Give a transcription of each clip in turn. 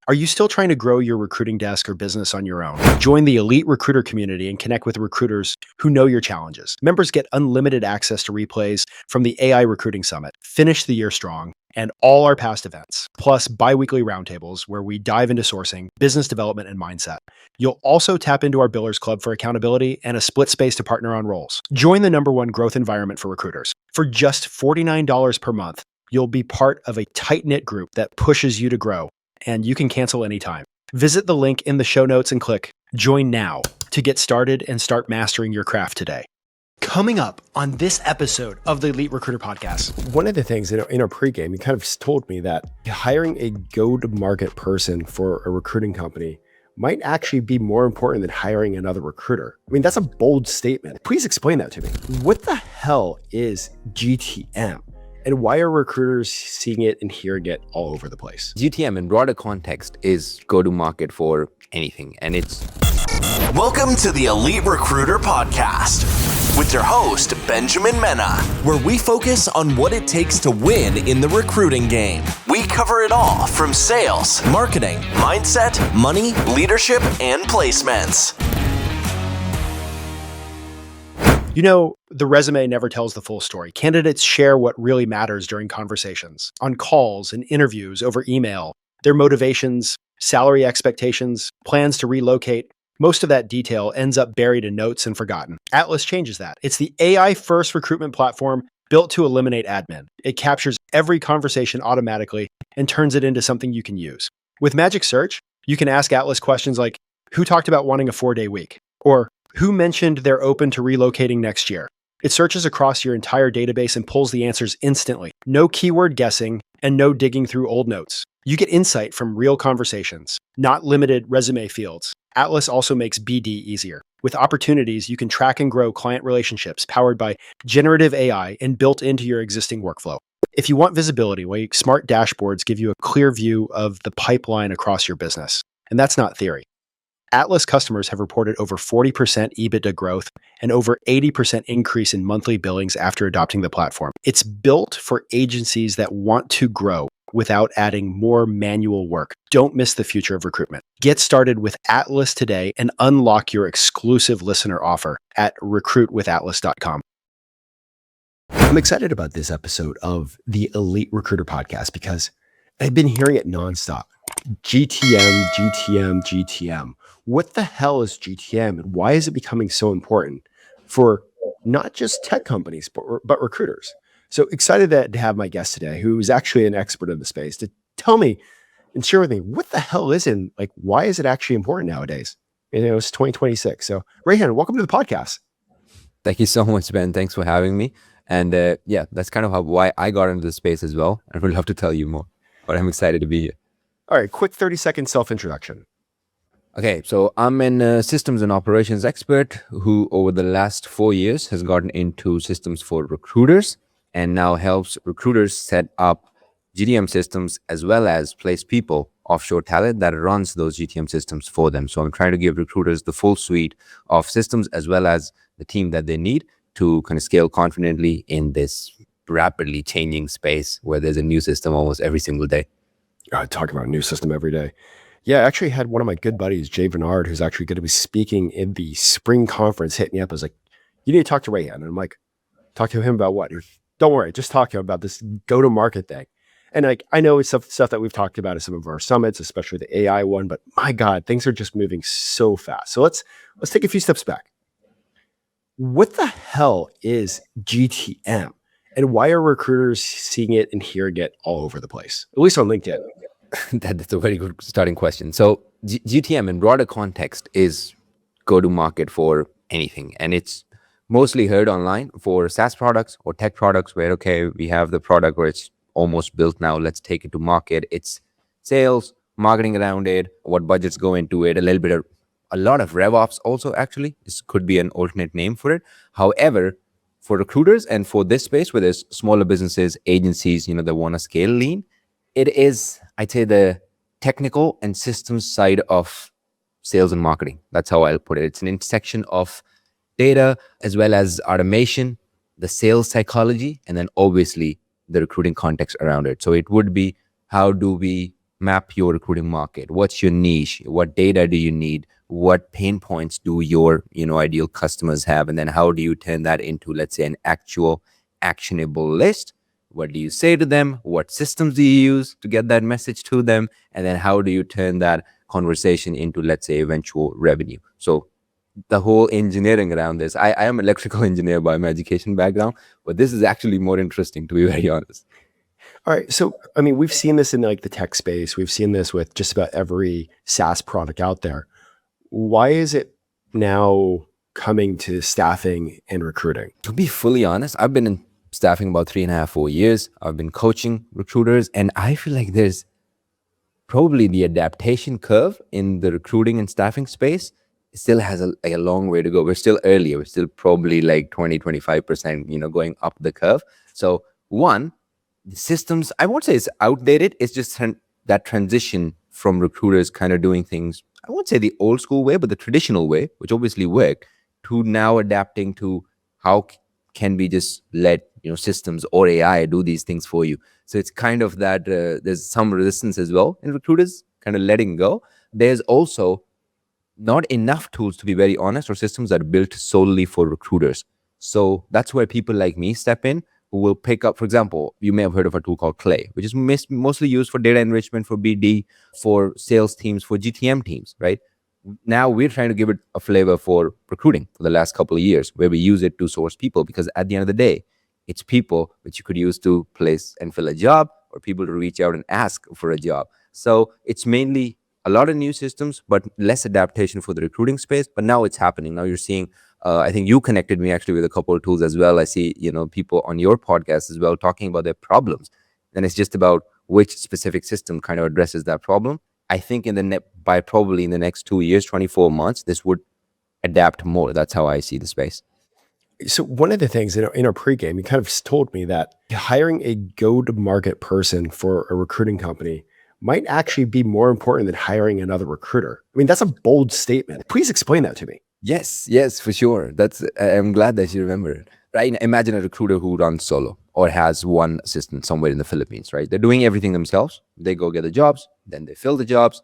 Are you still trying to grow your recruiting desk or business on your own? Join the elite recruiter community and connect with recruiters who know your challenges. Members get unlimited access to replays from the AI Recruiting Summit, Finish the Year Strong, and all our past events, plus bi-weekly roundtables where we dive into sourcing, business development, and mindset. You'll also tap into our Billers Club for accountability and a split space to partner on roles. Join the #1 growth environment for recruiters. For just $49 per month, you'll be part of a tight-knit group that pushes you to grow, and you can cancel anytime. Visit the link in the show notes and click Join Now to get started and start mastering your craft today. Coming up on this episode of the Elite Recruiter Podcast. One of the things in our pregame, you kind of told me that hiring a go-to-market person for a recruiting company might actually be more important than hiring another recruiter. I mean, that's a bold statement. Please explain that to me. What the hell is GTM? And why are recruiters seeing it and hearing it all over the place? GTM in broader context is go-to-market for anything. And it's... Welcome to the Elite Recruiter Podcast with your host, Benjamin Mena, where we focus on what it takes to win in the recruiting game. We cover it all from sales, marketing, mindset, money, leadership, and placements. You know, the resume never tells the full story. Candidates share what really matters during conversations, on calls and interviews over email, their motivations, salary expectations, plans to relocate. Most of that detail ends up buried in notes and forgotten. Atlas changes that. It's the AI-first recruitment platform built to eliminate admin. It captures every conversation automatically and turns it into something you can use. With Magic Search, you can ask Atlas questions like, who talked about wanting a 4-day week? Or who mentioned they're open to relocating next year? It searches across your entire database and pulls the answers instantly. No keyword guessing and no digging through old notes. You get insight from real conversations, not limited resume fields. Atlas also makes BD easier. With opportunities, you can track and grow client relationships powered by generative AI and built into your existing workflow. If you want visibility, smart dashboards give you a clear view of the pipeline across your business. And that's not theory. Atlas customers have reported over 40% EBITDA growth and over 80% increase in monthly billings after adopting the platform. It's built for agencies that want to grow without adding more manual work. Don't miss the future of recruitment. Get started with Atlas today and unlock your exclusive listener offer at recruitwithatlas.com. I'm excited about this episode of the Elite Recruiter Podcast because I've been hearing it nonstop. GTM, GTM, GTM. What the hell is GTM and why is it becoming so important for not just tech companies, but recruiters? So excited to have my guest today, who is actually an expert in the space, to tell me and share with me what the hell is it, like, why is it actually important nowadays? It's 2026. So Reyhan, welcome to the podcast. Thank you so much, Ben. Thanks for having me. And that's kind of why I got into the space as well. I would love to tell you more, but I'm excited to be here. All right, quick 30-second self-introduction. Okay, so I'm an systems and operations expert who over the last 4 years has gotten into systems for recruiters and now helps recruiters set up GTM systems as well as place people, offshore talent that runs those GTM systems for them. So I'm trying to give recruiters the full suite of systems as well as the team that they need to kind of scale confidently in this rapidly changing space where there's a new system almost every single day. I talk about a new system every day. Yeah, I actually had one of my good buddies, Jay Bernard, who's actually going to be speaking in the spring conference, hit me up. I was like, you need to talk to Reyhan. And I'm like, talk to him about what? Don't worry, just talk to him about this go-to-market thing. And like, I know it's stuff that we've talked about at some of our summits, especially the AI one, but my God, things are just moving so fast. So let's take a few steps back. What the hell is GTM? And why are recruiters seeing it and hearing it all over the place? At least on LinkedIn. That's a very good starting question. So GTM in broader context is go-to-market for anything. And it's mostly heard online for SaaS products or tech products where, okay, we have the product where it's almost built now. Let's take it to market. It's sales, marketing around it, what budgets go into it, a lot of RevOps also actually. This could be an alternate name for it. However, for recruiters and for this space where there's smaller businesses, agencies, that want to scale lean, it is, I'd say, the technical and systems side of sales and marketing. That's how I'll put it. It's an intersection of data as well as automation, the sales psychology, and then obviously the recruiting context around it. So it would be, how do we map your recruiting market. What's your niche? What data do you need? What pain points do your ideal customers have? And then how do you turn that into, let's say, an actual actionable list? What do you say to them? What systems do you use to get that message to them? And then how do you turn that conversation into, let's say, eventual revenue? So the whole engineering around this, I am an electrical engineer by my education background, but this is actually more interesting, to be very honest. All right. So, I mean, we've seen this in like the tech space. We've seen this with just about every SaaS product out there. Why is it now coming to staffing and recruiting? To be fully honest, I've been in staffing about 3.5, 4 years. I've been coaching recruiters, and I feel like there's probably the adaptation curve in the recruiting and staffing space still has a long way to go. We're still early. We're still probably like 20, 25%, going up the curve. So one, the systems, I won't say it's outdated. It's just that transition from recruiters kind of doing things, I won't say the old school way, but the traditional way, which obviously worked, to now adapting to how can we just let systems or AI do these things for you. So it's kind of that there's some resistance as well in recruiters kind of letting go. There's also not enough tools, to be very honest, or systems that are built solely for recruiters. So that's where people like me step in, who will pick up, for example, you may have heard of a tool called Clay, which is mostly used for data enrichment, for BD, for sales teams, for GTM teams, right? Now we're trying to give it a flavor for recruiting for the last couple of years, where we use it to source people, because at the end of the day, it's people which you could use to place and fill a job, or people to reach out and ask for a job. So it's mainly a lot of new systems, but less adaptation for the recruiting space. But now it's happening. Now you're seeing, I think you connected me actually with a couple of tools as well. I see, people on your podcast as well talking about their problems. And it's just about which specific system kind of addresses that problem. I think by probably in the next 2 years, 24 months, this would adapt more. That's how I see the space. So one of the things in our pregame, you kind of told me that hiring a go-to-market person for a recruiting company might actually be more important than hiring another recruiter. I mean, that's a bold statement. Please explain that to me. Yes, for sure. I'm glad that you remember it. Right? Imagine a recruiter who runs solo or has one assistant somewhere in the Philippines, right? They're doing everything themselves. They go get the jobs, then they fill the jobs,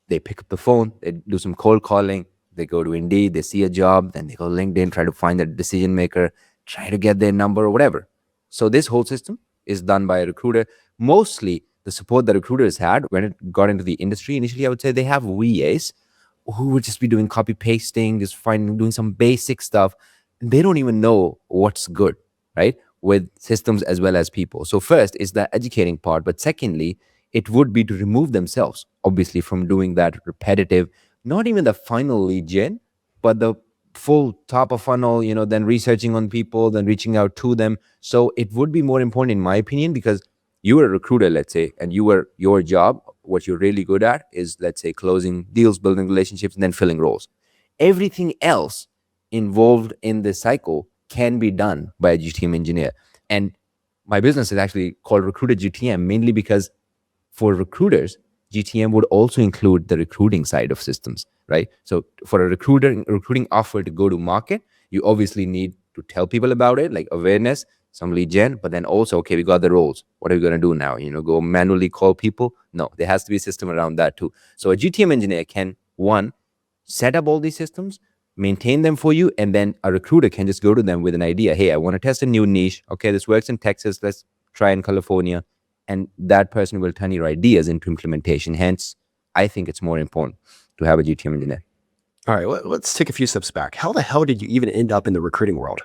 they pick up the phone, they do some cold calling, they go to Indeed, they see a job, then they go to LinkedIn, try to find the decision maker, try to get their number or whatever. So this whole system is done by a recruiter. Mostly the support that recruiters had when it got into the industry, initially I would say they have VAs who would just be doing copy pasting, just doing some basic stuff. They don't even know what's good, right? With systems as well as people. So first is the educating part, but secondly, it would be to remove themselves, obviously, from doing that repetitive, not even the final lead gen, but the full top of funnel, then researching on people, then reaching out to them. So it would be more important, in my opinion, because you were a recruiter, let's say, and your job, what you're really good at is, let's say, closing deals, building relationships, and then filling roles. Everything else involved in this cycle can be done by a GTM engineer. And my business is actually called Recruiter GTM, mainly because for recruiters, GTM would also include the recruiting side of systems, right? So for a recruiting offer to go to market, you obviously need to tell people about it, like awareness, some lead gen, but then also, okay, we got the roles. What are we going to do now? Go manually call people? No, there has to be a system around that too. So a GTM engineer can, one, set up all these systems, maintain them for you, and then a recruiter can just go to them with an idea. Hey, I want to test a new niche. Okay, this works in Texas. Let's try in California. And that person will turn your ideas into implementation. Hence, I think it's more important to have a GTM engineer. All right, let's take a few steps back. How the hell did you even end up in the recruiting world?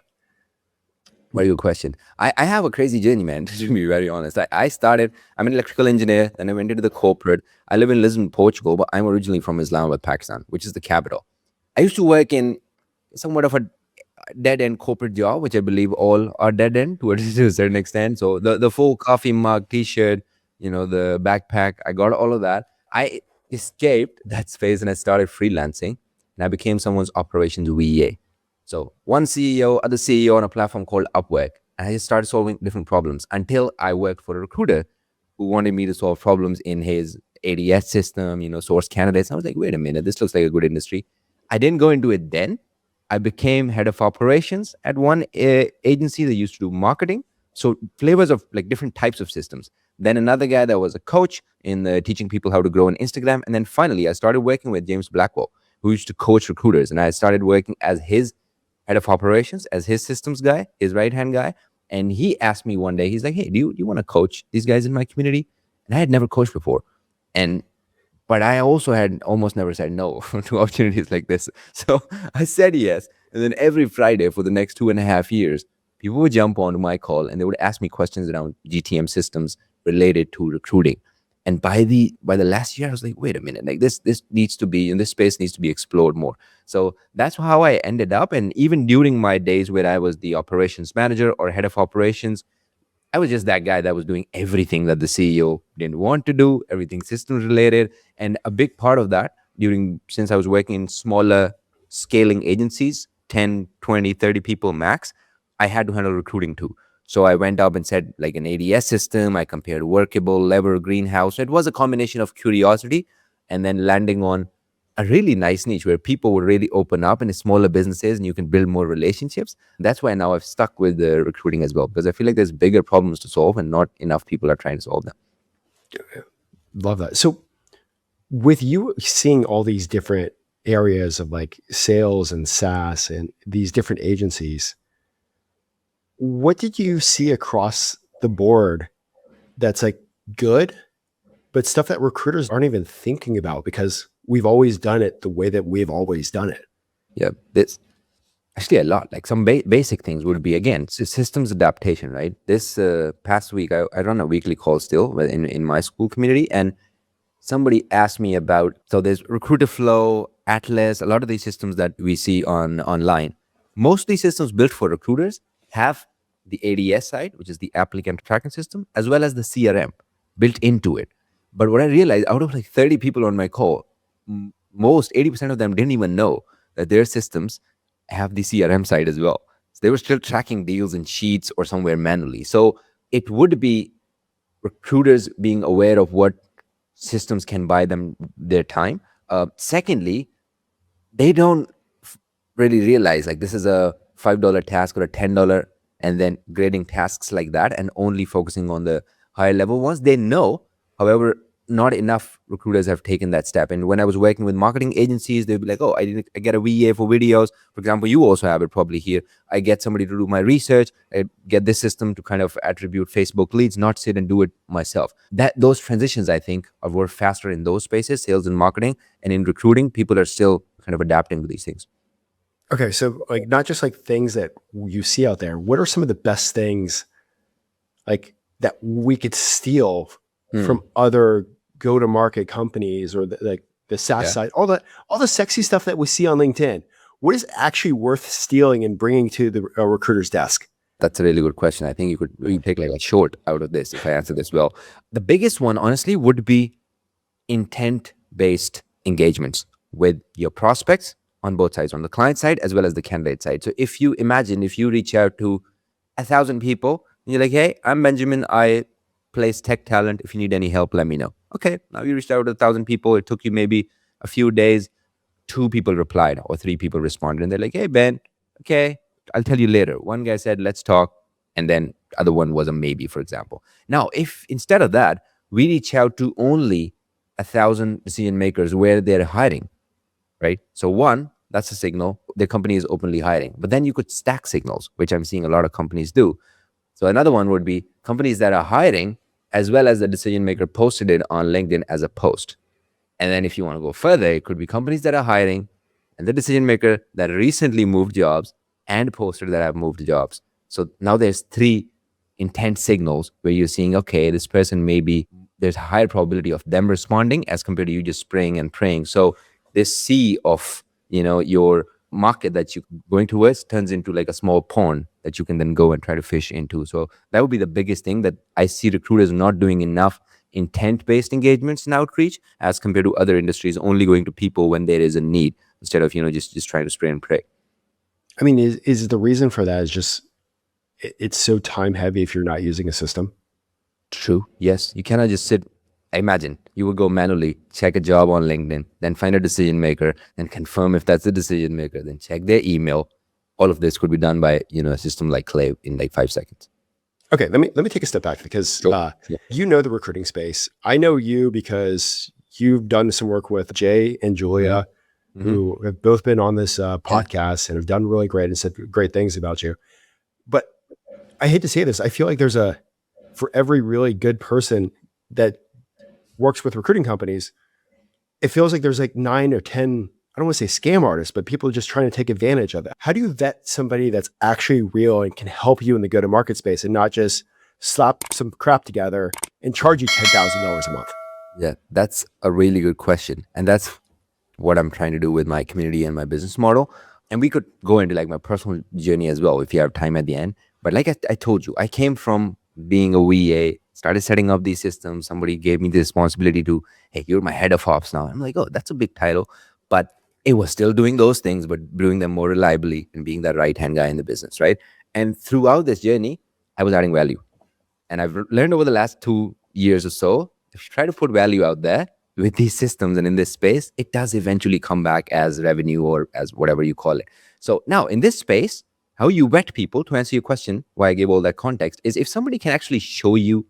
Very good question. I have a crazy journey, man, to be very honest. I'm an electrical engineer, then I went into the corporate. I live in Lisbon, Portugal, but I'm originally from Islamabad, Pakistan, which is the capital. I used to work in somewhat of a dead-end corporate job, which I believe all are dead-end to a certain extent. So the full coffee mug, T-shirt, the backpack, I got all of that. I escaped that space and I started freelancing, and I became someone's operations VA. So one CEO, other CEO on a platform called Upwork. And I just started solving different problems until I worked for a recruiter who wanted me to solve problems in his ADS system, source candidates. I was like, wait a minute, this looks like a good industry. I didn't go into it then. I became head of operations at one agency that used to do marketing. So flavors of like different types of systems. then another guy that was a coach in teaching people how to grow on Instagram. And then finally, I started working with James Blackwell, who used to coach recruiters. And I started working as his head of operations, as his systems guy, his right-hand guy. And he asked me one day, he's like, hey, do you want to coach these guys in my community? And I had never coached before. But I also had almost never said no to opportunities like this. So I said yes. And then every Friday for the next 2.5 years, people would jump onto my call and they would ask me questions around GTM systems related to recruiting. And by the last year, I was like, wait a minute, like this needs to be, in this space needs to be explored more. So that's how I ended up. And even during my days where I was the operations manager or head of operations, I was just that guy that was doing everything that the CEO didn't want to do, everything systems related. And a big part of that since I was working in smaller scaling agencies, 10, 20, 30 people max, I had to handle recruiting too. So I went up and said like an ADS system. I compared Workable, Lever, Greenhouse. It was a combination of curiosity and then landing on a really nice niche where people would really open up in smaller businesses and you can build more relationships. That's why now I've stuck with the recruiting as well, because I feel like there's bigger problems to solve and not enough people are trying to solve them. Love that. So with you seeing all these different areas of like sales and SaaS and these different agencies, what did you see across the board that's like good, but stuff that recruiters aren't even thinking about because we've always done it the way that we've always done it? Yeah, this actually a lot. Like some basic things would be, again, systems adaptation, right? This past week, I run a weekly call still in my school community, and somebody asked me about, so there's Recruiter Flow, Atlas, a lot of these systems that we see online. Most of these systems built for recruiters have the ADS side, which is the applicant tracking system, as well as the CRM built into it. But what I realized, out of like 30 people on my call, most 80% of them didn't even know that their systems have the CRM side as well. So they were still tracking deals in Sheets or somewhere manually. So it would be recruiters being aware of what systems can buy them their time. Secondly, they don't really realize like this is a $5 task or a $10, and then grading tasks like that and only focusing on the higher level ones. They know, however, not enough recruiters have taken that step. And when I was working with marketing agencies, they'd be like, oh, I get a VA for videos. For example, you also have it probably here. I get somebody to do my research. I get this system to kind of attribute Facebook leads, not sit and do it myself. Those transitions, I think, were faster in those spaces, sales and marketing. And in recruiting, people are still kind of adapting to these things. Okay. So like not just like things that you see out there, what are some of the best things like that we could steal from other go-to-market companies or the SaaS side, all the sexy stuff that we see on LinkedIn? What is actually worth stealing and bringing to the recruiter's desk? That's a really good question. I think we could take like a short out of this if I answer this well. The biggest one, honestly, would be intent-based engagements with your prospects on both sides, on the client side as well as the candidate side. So if you reach out to 1,000 people and you're like, hey, I'm Benjamin, I place tech talent. If you need any help, let me know. Okay, now you reached out to 1,000 people. It took you maybe a few days. 2 people replied or 3 people responded. And they're like, hey, Ben, okay, I'll tell you later. One guy said, let's talk. And then the other one was a maybe, for example. Now, if instead of that, we reach out to only 1,000 decision makers where they're hiring, right? So one, that's a signal. The company is openly hiring. But then you could stack signals, which I'm seeing a lot of companies do. So another one would be companies that are hiring as well as the decision maker posted it on LinkedIn as a post. And then if you want to go further, it could be companies that are hiring and the decision maker that recently moved jobs and posted that have moved jobs. So now there's 3 intent signals where you're seeing, okay, this person there's a higher probability of them responding as compared to you just spraying and praying. So this sea of, your market that you're going towards turns into like a small pond that you can then go and try to fish into. So that would be the biggest thing that I see recruiters not doing enough intent-based engagements in outreach as compared to other industries only going to people when there is a need instead of, just trying to spray and pray. I mean, is the reason for that is just it's so time heavy if you're not using a system? True. Yes. You cannot just sit. Imagine you would go manually, check a job on LinkedIn, then find a decision maker, then confirm if that's the decision maker, then check their email. All of this could be done by, a system like Clay in like 5 seconds. Okay, let me take a step back because Sure. you know the recruiting space. I know you because you've done some work with Jay and Julia, Mhm. who have both been on this podcast and have done really great and said great things about you. But I hate to say this, I feel like for every really good person that works with recruiting companies, it feels like there's like 9 or 10, I don't want to say scam artists, but people just trying to take advantage of that. How do you vet somebody that's actually real and can help you in the go-to-market space and not just slap some crap together and charge you $10,000 a month? Yeah, that's a really good question. And that's what I'm trying to do with my community and my business model. And we could go into like my personal journey as well if you have time at the end. But like I told you, I came from being a VA, started setting up these systems. Somebody gave me the responsibility to, hey, you're my head of ops now. I'm like, oh, that's a big title. But it was still doing those things, but doing them more reliably and being that right-hand guy in the business, right? And throughout this journey, I was adding value. And I've learned over the last 2 years or so, if you try to put value out there with these systems and in this space, it does eventually come back as revenue or as whatever you call it. So now in this space, how you vet people, to answer your question, why I gave all that context, is if somebody can actually show you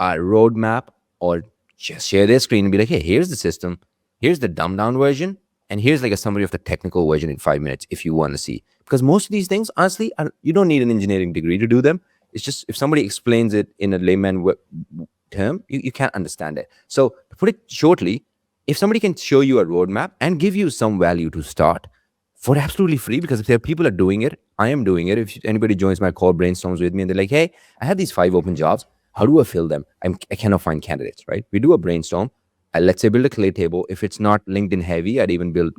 a roadmap or just share their screen and be like, hey, here's the system, here's the dumbed down version, and here's like a summary of the technical version in 5 minutes if you want to see. Because most of these things, honestly, you don't need an engineering degree to do them. It's just if somebody explains it in a layman term, you can't understand it. So to put it shortly, if somebody can show you a roadmap and give you some value to start for absolutely free, because if there are people are doing it, I am doing it. If anybody joins my call brainstorms with me and they're like, hey, I have these 5 open jobs. How do I fill them? I cannot find candidates, right? We do a brainstorm. Let's say build a clay table. If it's not LinkedIn heavy, I'd even build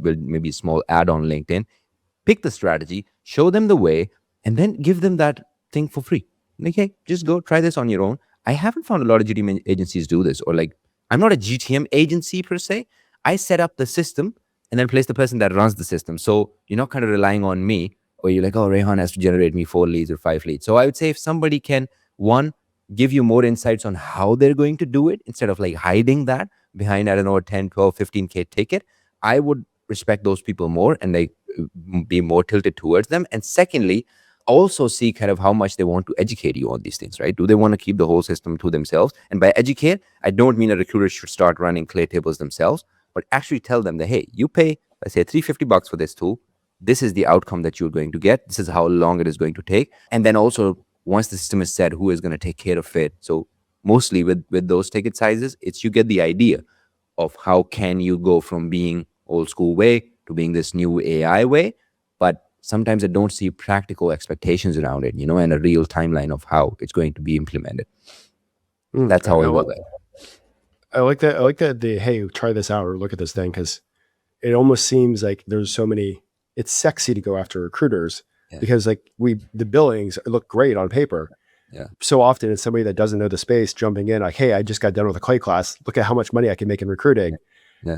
maybe a small ad on LinkedIn, pick the strategy, show them the way, and then give them that thing for free. Like, hey, just go try this on your own. I haven't found a lot of GTM agencies do this, or like, I'm not a GTM agency per se. I set up the system and then place the person that runs the system. So you're not kind of relying on me, or you're like, oh, Reyhan has to generate me 4 leads or 5 leads. So I would say if somebody can, one, give you more insights on how they're going to do it instead of like hiding that behind, I don't know, a 10, 12, 15K ticket, I would respect those people more and like be more tilted towards them. And secondly, also see kind of how much they want to educate you on these things, right? Do they want to keep the whole system to themselves? And by educate, I don't mean a recruiter should start running clay tables themselves, but actually tell them that, hey, you pay, let's say $350 for this tool. This is the outcome that you're going to get. This is how long it is going to take. And then also, once the system is set, who is going to take care of it? So mostly with those ticket sizes, it's you get the idea of how can you go from being old school way to being this new AI way. But sometimes I don't see practical expectations around it, and a real timeline of how it's going to be implemented. That's how I look at it. I like that. I like that. Hey, try this out or look at this thing, because it almost seems like there's so many. It's sexy to go after recruiters because like the billings look great on paper. Yeah. So often it's somebody that doesn't know the space jumping in like, hey, I just got done with a clay class. Look at how much money I can make in recruiting. Yeah.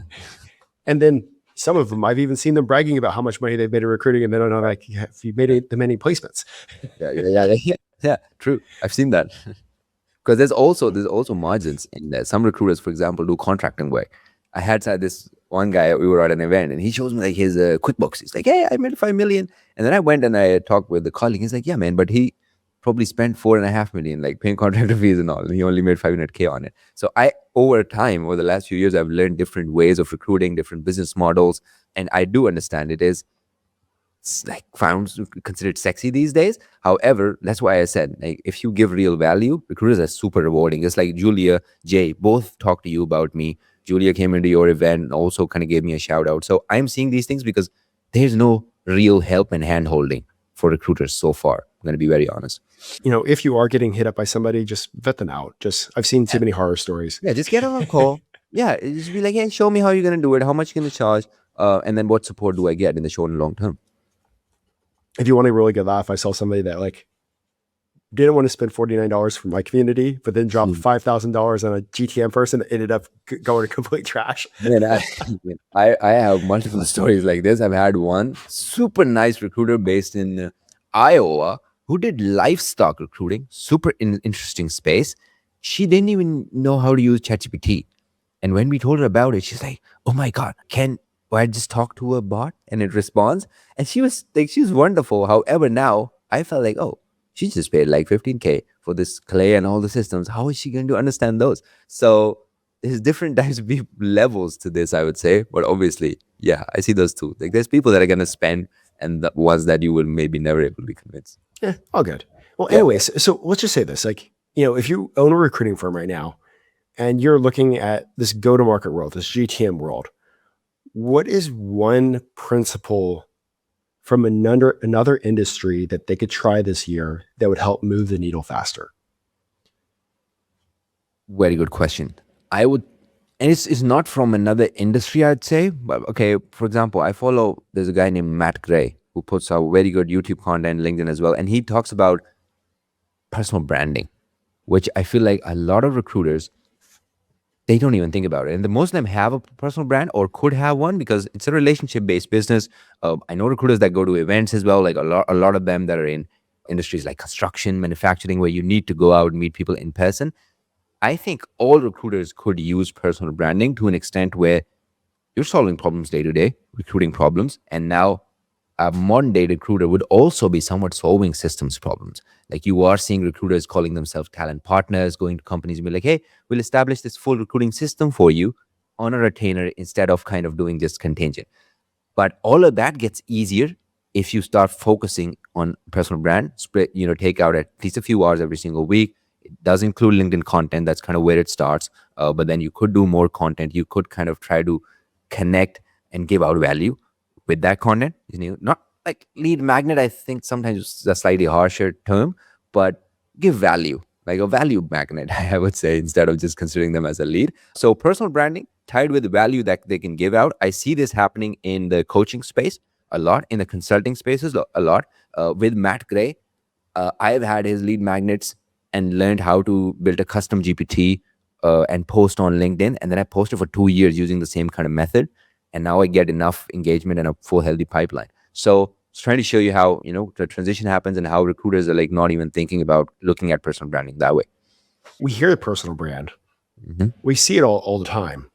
And then some of them, I've even seen them bragging about how much money they've made in recruiting, and then I'm like, have you made the many placements? Yeah. True. I've seen that. Because there's also margins in there. Some recruiters, for example, do contracting work. I had this one guy, we were at an event, and he shows me like his QuickBooks. He's like, hey, I made 5 million. And then I went and I talked with the colleague. He's like, yeah, man, but he probably spent 4.5 million, like paying contractor fees and all, and he only made 500K on it. So over the last few years, I've learned different ways of recruiting, different business models, and I do understand it's like considered sexy these days. However, that's why I said, like, if you give real value, recruiters are super rewarding. It's like Julia, Jay, both talked to you about me. Julia came into your event and also kind of gave me a shout out. So I'm seeing these things because there's no real help and hand holding for recruiters so far. I'm going to be very honest. If you are getting hit up by somebody, just vet them out. I've seen too many horror stories. Yeah, just get on a call. Yeah, just be like, hey, show me how you're going to do it, how much you're going to charge, and then what support do I get in the short and long term. If you want a really good laugh, I saw somebody that like didn't want to spend $49 for my community, but then dropped $5,000 on a GTM person that ended up going to complete trash. Man, I have multiple stories like this. I've had one super nice recruiter based in Iowa who did livestock recruiting, super interesting space. She didn't even know how to use ChatGPT. And when we told her about it, she's like, oh my God, I just talk to a bot and it responds? And she was wonderful. However, now I felt like, oh, She just paid like 15K for this clay and all the systems. How is she going to understand those? So there's different types of levels to this, I would say. But obviously, yeah, I see those two. Like there's people that are going to spend and the ones that you will maybe never able to be convinced. Yeah, all good. Well, anyways, so let's just say this, like, if you own a recruiting firm right now and you're looking at this go-to-market world, this GTM world, what is one principle from another industry that they could try this year that would help move the needle faster? Very good question. I would, and it's not from another industry, I'd say. But okay, for example, there's a guy named Matt Gray who puts out very good YouTube content, LinkedIn as well. And he talks about personal branding, which I feel like a lot of recruiters, they don't even think about it. And the most of them have a personal brand or could have one because it's a relationship-based business. I know recruiters that go to events as well, like a lot of them that are in industries like construction, manufacturing, where you need to go out and meet people in person. I think all recruiters could use personal branding to an extent where you're solving problems day to day, recruiting problems. And now a modern day recruiter would also be somewhat solving systems problems. Like you are seeing recruiters calling themselves talent partners, going to companies and be like, hey, we'll establish this full recruiting system for you on a retainer instead of kind of doing just contingent. But all of that gets easier if you start focusing on personal brand, take out at least a few hours every single week. It does include LinkedIn content. That's kind of where it starts. But then you could do more content. You could kind of try to connect and give out value with that content. Not like lead magnet, I think sometimes it's a slightly harsher term, but give value, like a value magnet, I would say, instead of just considering them as a lead. So personal branding tied with the value that they can give out. I see this happening in the coaching space a lot, in the consulting spaces a lot. With Matt Gray, I've had his lead magnets and learned how to build a custom GPT and post on LinkedIn. And then I posted for 2 years using the same kind of method. And now I get enough engagement and a full healthy pipeline. So it's trying to show you how, the transition happens and how recruiters are like not even thinking about looking at personal branding that way. We hear the personal brand. Mm-hmm. We see it all the time.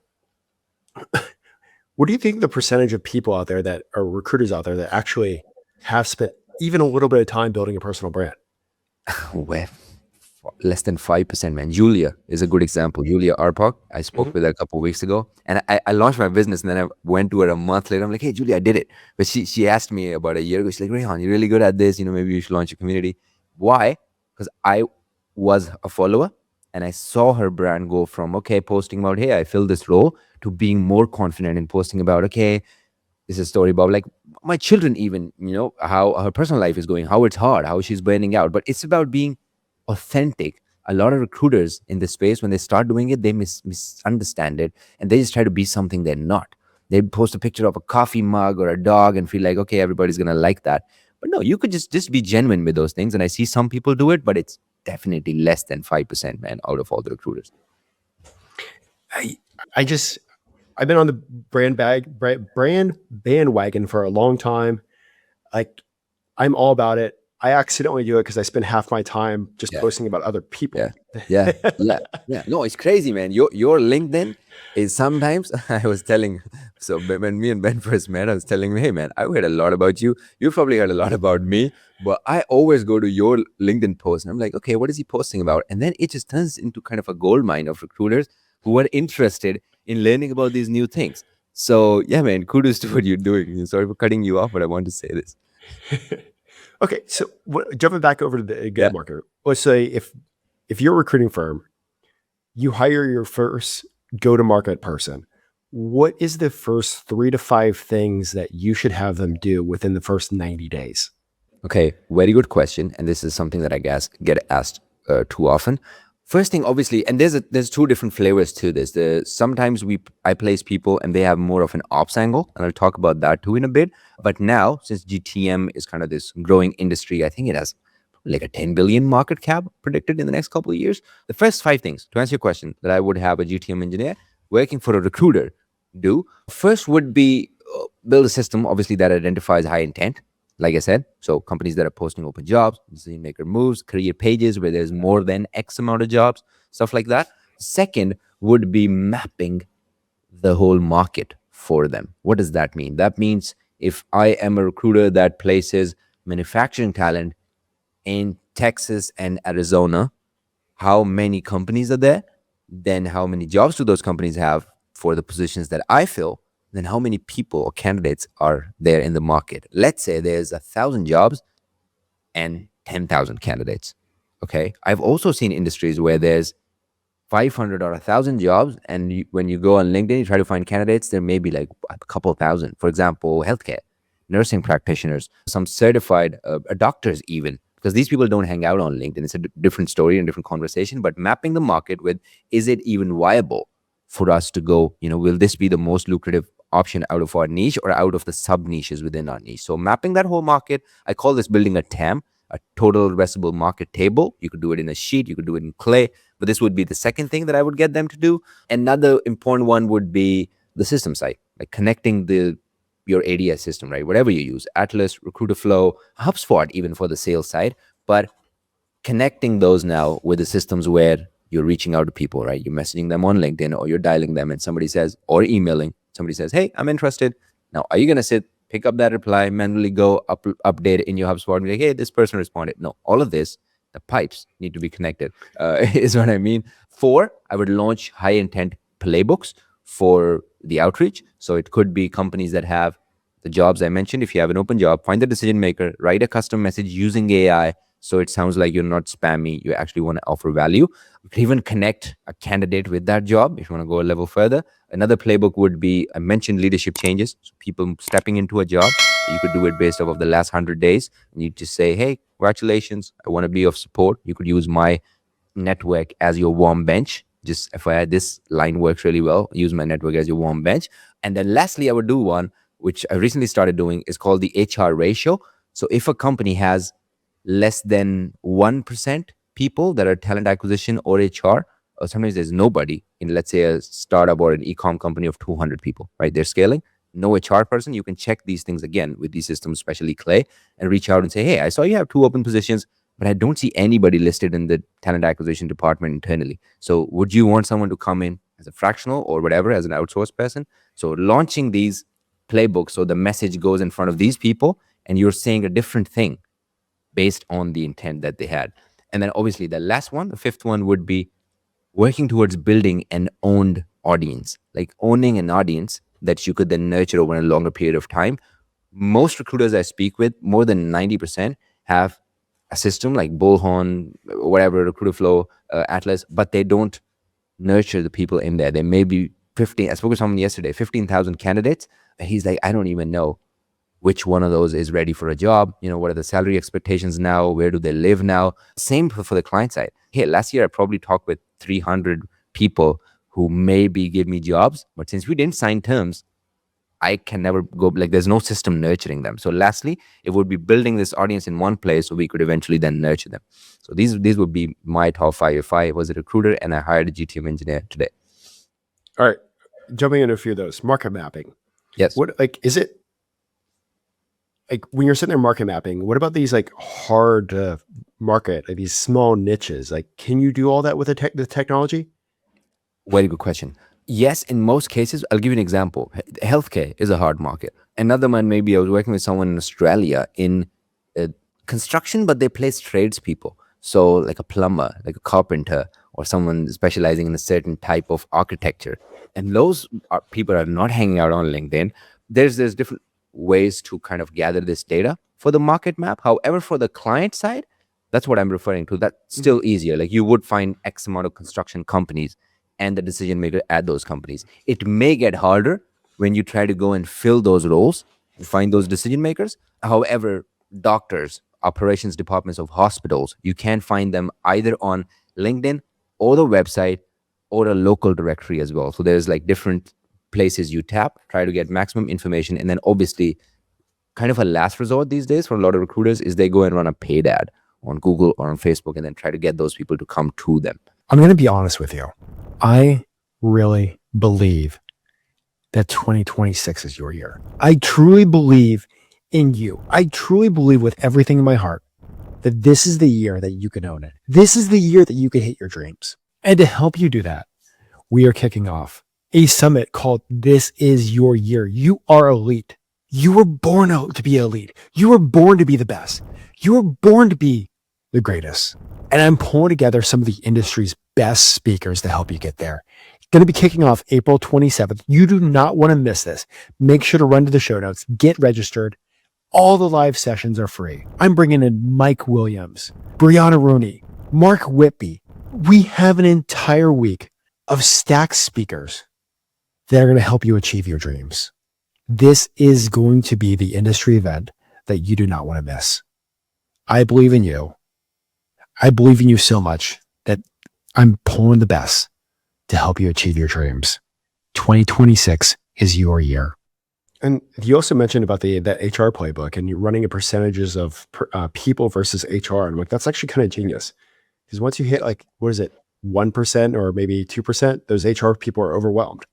What do you think the percentage of people out there that are recruiters out there that actually have spent even a little bit of time building a personal brand? Well, less than 5%, man. Julia is a good example. Julia Arpak, I spoke with her a couple of weeks ago, and I launched my business, and then I went to her a month later. I'm like, hey, Julia, I did it. But she asked me about a year ago. She's like, Reyhan, you're really good at this. Maybe you should launch a community. Why? Because I was a follower, and I saw her brand go from, posting about, hey, I filled this role, to being more confident in posting about, this is a story about like my children even, how her personal life is going, how it's hard, how she's burning out. But it's about being authentic. A lot of recruiters in this space, when they start doing it, they misunderstand it and they just try to be something they're not. They post a picture of a coffee mug or a dog and feel like, okay, everybody's gonna like that. But no, you could just be genuine with those things. And I see some people do it, but it's definitely less than 5%, man, out of all the recruiters. I've been on the brand bandwagon for a long time. Like, I'm all about it. I accidentally do it because I spend half my time just posting about other people. Yeah. No, it's crazy, man. Your LinkedIn is sometimes, I was telling, so when me and Ben first met, I was telling him, hey, man, I heard a lot about you. You've probably heard a lot about me, but I always go to your LinkedIn post and I'm like, okay, what is he posting about? And then it just turns into kind of a gold mine of recruiters who are interested in learning about these new things. So yeah, man, kudos to what you're doing. Sorry for cutting you off, but I want to say this. Okay, so jumping back over to the good market, let's say if you're a recruiting firm, you hire your first go-to-market person, what is the first 3 to 5 things that you should have them do within the first 90 days? Okay, very good question. And this is something that I guess get asked too often. First thing, obviously, and there's 2 different flavors to this. Sometimes I place people and they have more of an ops angle, and I'll talk about that too in a bit. But now, since GTM is kind of this growing industry, I think it has like a 10 billion market cap predicted in the next couple of years. The first 5 things, to answer your question, that I would have a GTM engineer working for a recruiter do. First would be build a system, obviously, that identifies high intent. Like I said, so companies that are posting open jobs, decision maker moves, career pages where there's more than X amount of jobs, stuff like that. Second would be mapping the whole market for them. What does that mean? That means if I am a recruiter that places manufacturing talent in Texas and Arizona, how many companies are there, then how many jobs do those companies have for the positions that I fill, then how many people or candidates are there in the market. Let's say there's 1,000 jobs and 10,000 candidates. Okay. I've also seen industries where there's 500 or 1,000 jobs, and when you go on LinkedIn, you try to find candidates, there may be like a couple thousand. For example, healthcare, nursing practitioners, some certified doctors even, because these people don't hang out on LinkedIn. It's a different story and different conversation, but mapping the market with, is it even viable for us to go, will this be the most lucrative option out of our niche or out of the sub niches within our niche? So mapping that whole market, I call this building a TAM, a total addressable market table. You could do it in a sheet, you could do it in clay, but this would be the second thing that I would get them to do. Another important one would be the system side, like connecting your ADS system, right? Whatever you use, Atlas, Recruiter Flow, HubSpot, even for the sales side, but connecting those now with the systems where you're reaching out to people, right? You're messaging them on LinkedIn, or you're dialing them and somebody says, or emailing, somebody says, hey, I'm interested. Now, are you going to pick up that reply, manually go update it in your HubSpot and be like, hey, this person responded? No, all of this, the pipes need to be connected, is what I mean. 4, I would launch high intent playbooks for the outreach. So it could be companies that have the jobs I mentioned. If you have an open job, find the decision maker, write a custom message using AI, so it sounds like you're not spammy, you actually want to offer value. You can even connect a candidate with that job if you want to go a level further. Another playbook would be, I mentioned leadership changes. So people stepping into a job, you could do it based off of the last 100 days. And you just say, hey, congratulations, I want to be of support. You could use my network as your warm bench. Just FYI, this line works really well. Use my network as your warm bench. And then lastly, I would do one, which I recently started doing, is called the HR ratio. So if a company has less than 1% people that are talent acquisition or HR, or sometimes there's nobody in, let's say, a startup or an e-com company of 200 people, right? They're scaling, no HR person. You can check these things again with these systems, especially Clay, and reach out and say, hey, I saw you have 2 open positions, but I don't see anybody listed in the talent acquisition department internally. So would you want someone to come in as a fractional or whatever, as an outsourced person? So launching these playbooks, so the message goes in front of these people and you're saying a different thing based on the intent that they had. And then obviously the last one, the 5th one, would be working towards building an owned audience, like owning an audience that you could then nurture over a longer period of time. Most recruiters I speak with, more than 90%, have a system like Bullhorn, whatever, Recruiter Flow, Atlas, but they don't nurture the people in there. There may be 15, I spoke with someone yesterday, 15,000 candidates. And he's like, I don't even know which one of those is ready for a job. What are the salary expectations now? Where do they live now? Same for the client side. Hey, last year I probably talked with 300 people who maybe give me jobs, but since we didn't sign terms, I can never go, like there's no system nurturing them. So lastly, it would be building this audience in one place so we could eventually then nurture them. So these would be my top 5 if I was a recruiter and I hired a GTM engineer today. All right. Jumping into a few of those. Market mapping. Yes. Is it like when you're sitting there market mapping, what about these like hard market, like these small niches? Like, can you do all that with the technology? Very good question. Yes, in most cases. I'll give you an example. Healthcare is a hard market. Another one, maybe I was working with someone in Australia in construction, but they place tradespeople. So like a plumber, like a carpenter, or someone specializing in a certain type of architecture. And those people are not hanging out on LinkedIn. There's different ways to kind of gather this data for the market map. However, for the client side, that's what I'm referring to. That's still easier. Like you would find X amount of construction companies and the decision maker at those companies. It may get harder when you try to go and fill those roles and find those decision makers. However, doctors, operations departments of hospitals, you can find them either on LinkedIn or the website or a local directory as well. So there's like different places you tap, try to get maximum information. And then obviously kind of a last resort these days for a lot of recruiters is they go and run a paid ad on Google or on Facebook and then try to get those people to come to them. I'm going to be honest with you. I really believe that 2026 is your year. I truly believe in you. I truly believe with everything in my heart that this is the year that you can own it. This is the year that you can hit your dreams. And to help you do that, we are kicking off a summit called This Is Your Year. You are elite. You were born to be elite. You were born to be the best. You were born to be the greatest. And I'm pulling together some of the industry's best speakers to help you get there. Going to be kicking off April 27th. You do not want to miss this. Make sure to run to the show notes, get registered. All the live sessions are free. I'm bringing in Mike Williams, Brianna Rooney, Mark Whitby. We have an entire week of stacked speakers that are going to help you achieve your dreams. This is going to be the industry event that you do not want to miss. I believe in you. I believe in you so much that I'm pulling the best to help you achieve your dreams. 2026 is your year. And you also mentioned about that HR playbook, and you're running a percentages of people versus HR. And I'm like, that's actually kind of genius. Because once you hit 1% or maybe 2%, those HR people are overwhelmed.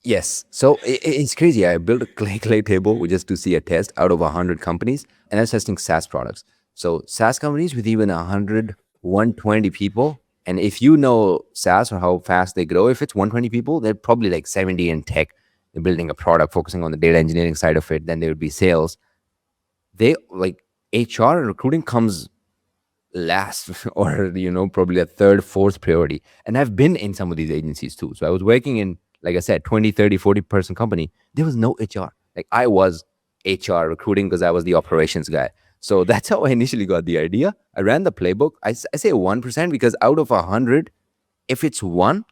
Yes. So it's crazy. I built a clay table just to see a test out of 100 companies, and I was testing SaaS products. So SaaS companies with even 100, 120 people. And if you know SaaS or how fast they grow, if it's 120 people, they're probably like 70 in tech. They're building a product, focusing on the data engineering side of it. Then there would be sales. They HR and recruiting comes last or, probably a third, fourth priority. And I've been in some of these agencies too. So I was working in, like I said, 20, 30, 40 person company. There was no HR. Like I was HR recruiting because I was the operations guy. So that's how I initially got the idea. I ran the playbook. I say 1% because out of 100, if it's one,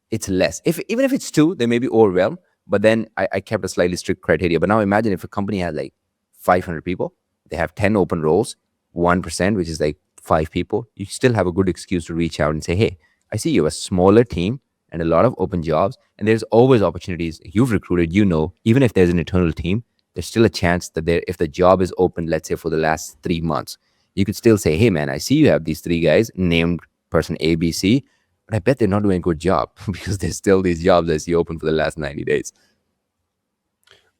it's less. Even if it's two, they may be overwhelmed. But then I kept a slightly strict criteria. But now imagine if a company has 500 people, they have 10 open roles, 1%, which is 5 people. You still have a good excuse to reach out and say, hey, I see you have a smaller team and a lot of open jobs. And there's always opportunities. You've recruited, even if there's an internal team, there's still a chance that if the job is open, let's say for the last 3 months, you could still say, hey, man, I see you have these 3 guys named person A, B, C. But I bet they're not doing a good job because there's still these jobs I see open for the last 90 days.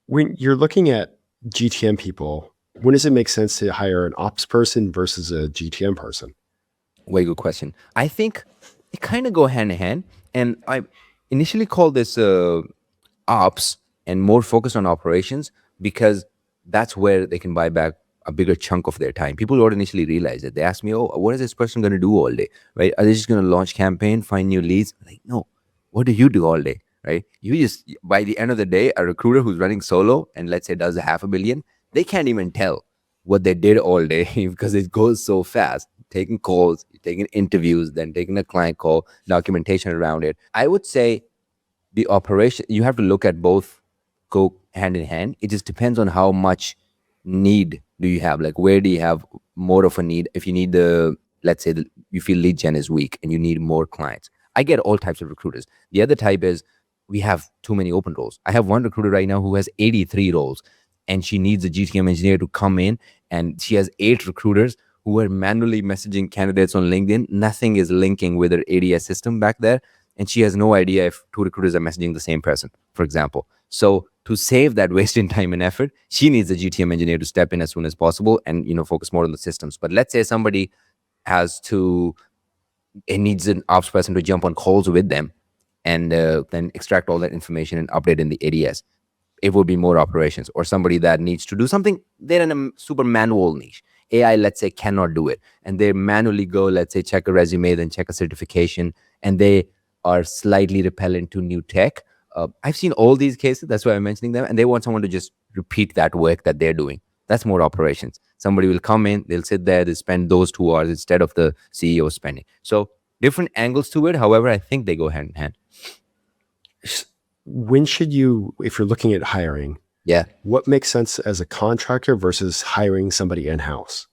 When you're looking at GTM people, when does it make sense to hire an ops person versus a GTM person? Very good question. I think they kind of go hand in hand. And I initially called this ops and more focused on operations because that's where they can buy back a bigger chunk of their time. People don't initially realize it. They ask me, oh, what is this person going to do all day, right? Are they just going to launch campaign, find new leads? Like, no, what do you do all day, right? You just, by the end of the day, a recruiter who's running solo and let's say does $500 million, they can't even tell what they did all day because it goes so fast. Taking calls, taking interviews, then taking a client call, documentation around it. I would say the operation, you have to look at both go hand in hand. It just depends on how much need do you have, where do you have more of a need. If you need let's say you feel lead gen is weak and you need more clients. I get all types of recruiters. The other type is we have too many open roles. I have one recruiter right now who has 83 roles and she needs a GTM engineer to come in, and she has 8 recruiters who are manually messaging candidates on LinkedIn. Nothing is linking with her ADS system back there. And she has no idea if 2 recruiters are messaging the same person, for example. So to save that wasted time and effort, she needs a GTM engineer to step in as soon as possible and, focus more on the systems. But let's say somebody needs an ops person to jump on calls with them and then extract all that information and update in the ADS. It would be more operations. Or somebody that needs to do something, they're in a super manual niche. AI, let's say, cannot do it. And they manually go, let's say, check a resume, then check a certification, and they are slightly repellent to new tech. I've seen all these cases. That's why I'm mentioning them. And they want someone to just repeat that work that they're doing. That's more operations. Somebody will come in, they'll sit there, they spend those 2 hours instead of the CEO spending. So different angles to it. However, I think they go hand in hand. When should you, if you're looking at hiring, what makes sense as a contractor versus hiring somebody in-house?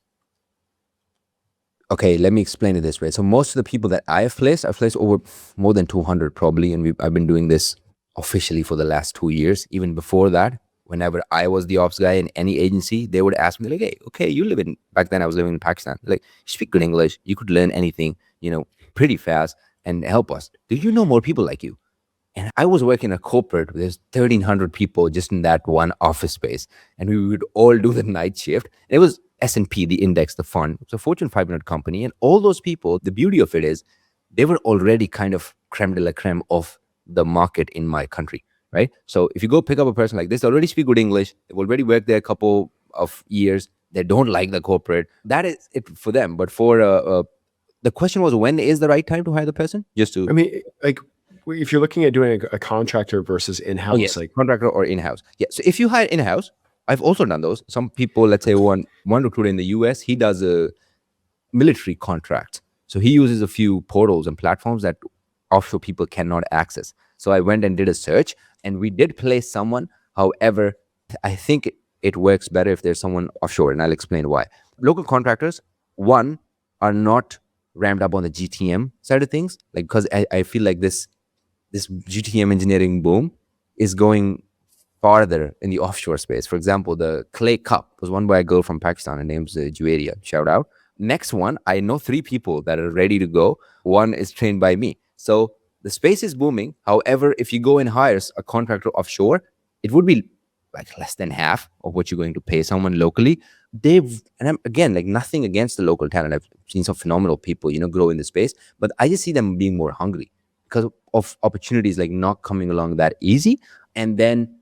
Okay, let me explain it this way. So most of the people that I've placed over more than 200 probably. And I've been doing this officially for the last 2 years. Even before that, whenever I was the ops guy in any agency, they would ask me hey, okay, back then I was living in Pakistan. You speak good English. You could learn anything, pretty fast and help us. Do you know more people like you? And I was working a corporate. There's 1,300 people just in that one office space. And we would all do the night shift. It was S&P, the index, the fund. It's a Fortune 500 company. And all those people, the beauty of it is they were already kind of creme de la creme of the market in my country, right? So if you go pick up a person like this, they already speak good English. They've already worked there a couple of years. They don't like the corporate. That is it for them. But for the question was, when is the right time to hire the person? Just to I mean, like if you're looking at doing a contractor versus in-house, oh yes, like contractor or in-house. Yeah. So if you hire in-house, I've also done those. Some people, let's say one recruiter in the US, he does a military contract. So he uses a few portals and platforms that offshore people cannot access. So I went and did a search, and we did place someone. However, I think it works better if there's someone offshore, and I'll explain why. Local contractors, one, are not ramped up on the GTM side of things, like because I feel like this GTM engineering boom is going farther in the offshore space. For example, the Clay Cup was won by a girl from Pakistan. Her name's Juwaria. Shout out. Next one, I know 3 people that are ready to go. One is trained by me. So the space is booming. However, if you go and hire a contractor offshore, it would be like less than half of what you're going to pay someone locally. And I'm again, like, nothing against the local talent. I've seen some phenomenal people, grow in the space, but I just see them being more hungry because of opportunities like not coming along that easy. And then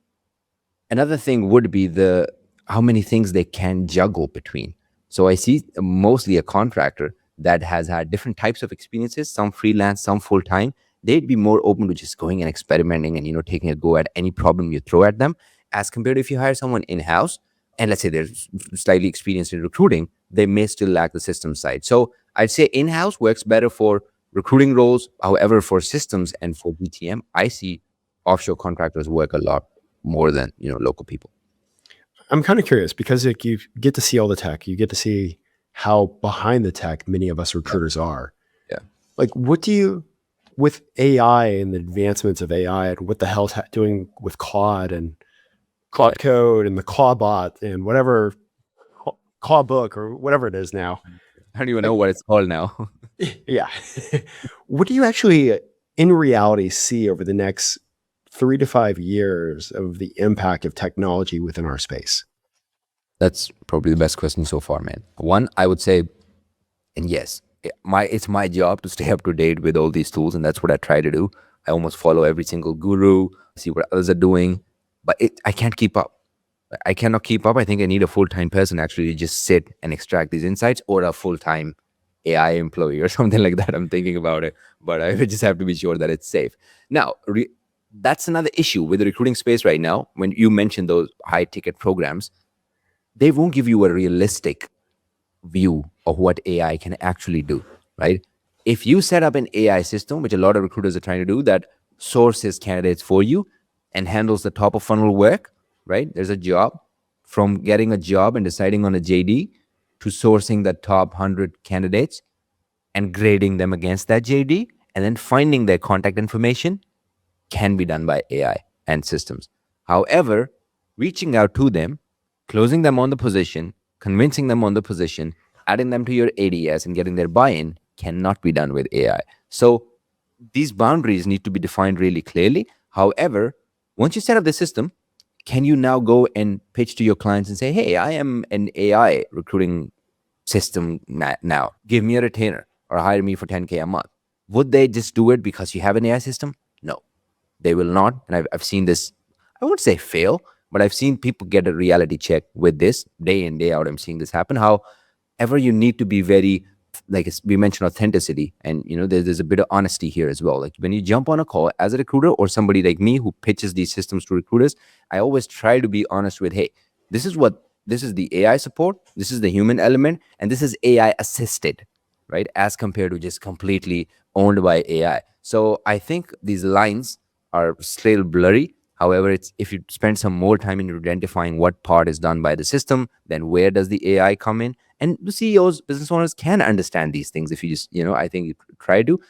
another thing would be how many things they can juggle between. So I see mostly a contractor that has had different types of experiences, some freelance, some full-time. They'd be more open to just going and experimenting and, taking a go at any problem you throw at them, as compared to if you hire someone in-house and let's say they're slightly experienced in recruiting, they may still lack the systems side. So I'd say in-house works better for recruiting roles. However, for systems and for BTM, I see offshore contractors work a lot more than local people. I'm kind of curious because like you get to see all the tech, you get to see how behind the tech many of us recruiters are. Yeah. Like, what do you, with AI and the advancements of AI and what the hell's doing with Claude and Claude Code and the Claude bot and whatever, Claude book or whatever it is now. I don't even know what it's called now. Yeah. What do you actually in reality see over the next 3 to 5 years of the impact of technology within our space? That's probably the best question so far, man. One, I would say, and yes, it's my job to stay up to date with all these tools, and that's what I try to do. I almost follow every single guru, see what others are doing, but I can't keep up. I cannot keep up. I think I need a full-time person actually to just sit and extract these insights, or a full-time AI employee or something like that. I'm thinking about it, but I would just have to be sure that it's safe. Now, that's another issue with the recruiting space right now. When you mention those high-ticket programs, they won't give you a realistic view of what AI can actually do, right? If you set up an AI system, which a lot of recruiters are trying to do, that sources candidates for you and handles the top of funnel work, right? There's a job, from getting a job and deciding on a JD to sourcing the top 100 candidates and grading them against that JD and then finding their contact information can be done by AI and systems. However, reaching out to them, closing them on the position, convincing them on the position, adding them to your ADS and getting their buy-in cannot be done with AI. So these boundaries need to be defined really clearly. However, once you set up the system, can you now go and pitch to your clients and say, hey, I am an AI recruiting system now. Give me a retainer or hire me for 10K a month. Would they just do it because you have an AI system? No, they will not. And I've seen this, I wouldn't say fail, but I've seen people get a reality check with this day in, day out. I'm seeing this happen. However, you need to be very, like we mentioned, authenticity. And, there's a bit of honesty here as well. Like when you jump on a call as a recruiter or somebody like me who pitches these systems to recruiters, I always try to be honest with, hey, this is the AI support, this is the human element, and this is AI assisted, right? As compared to just completely owned by AI. So I think these lines are still blurry. However, if you spend some more time in identifying what part is done by the system, then where does the AI come in? And the CEOs, business owners can understand these things if you just, I think you try to.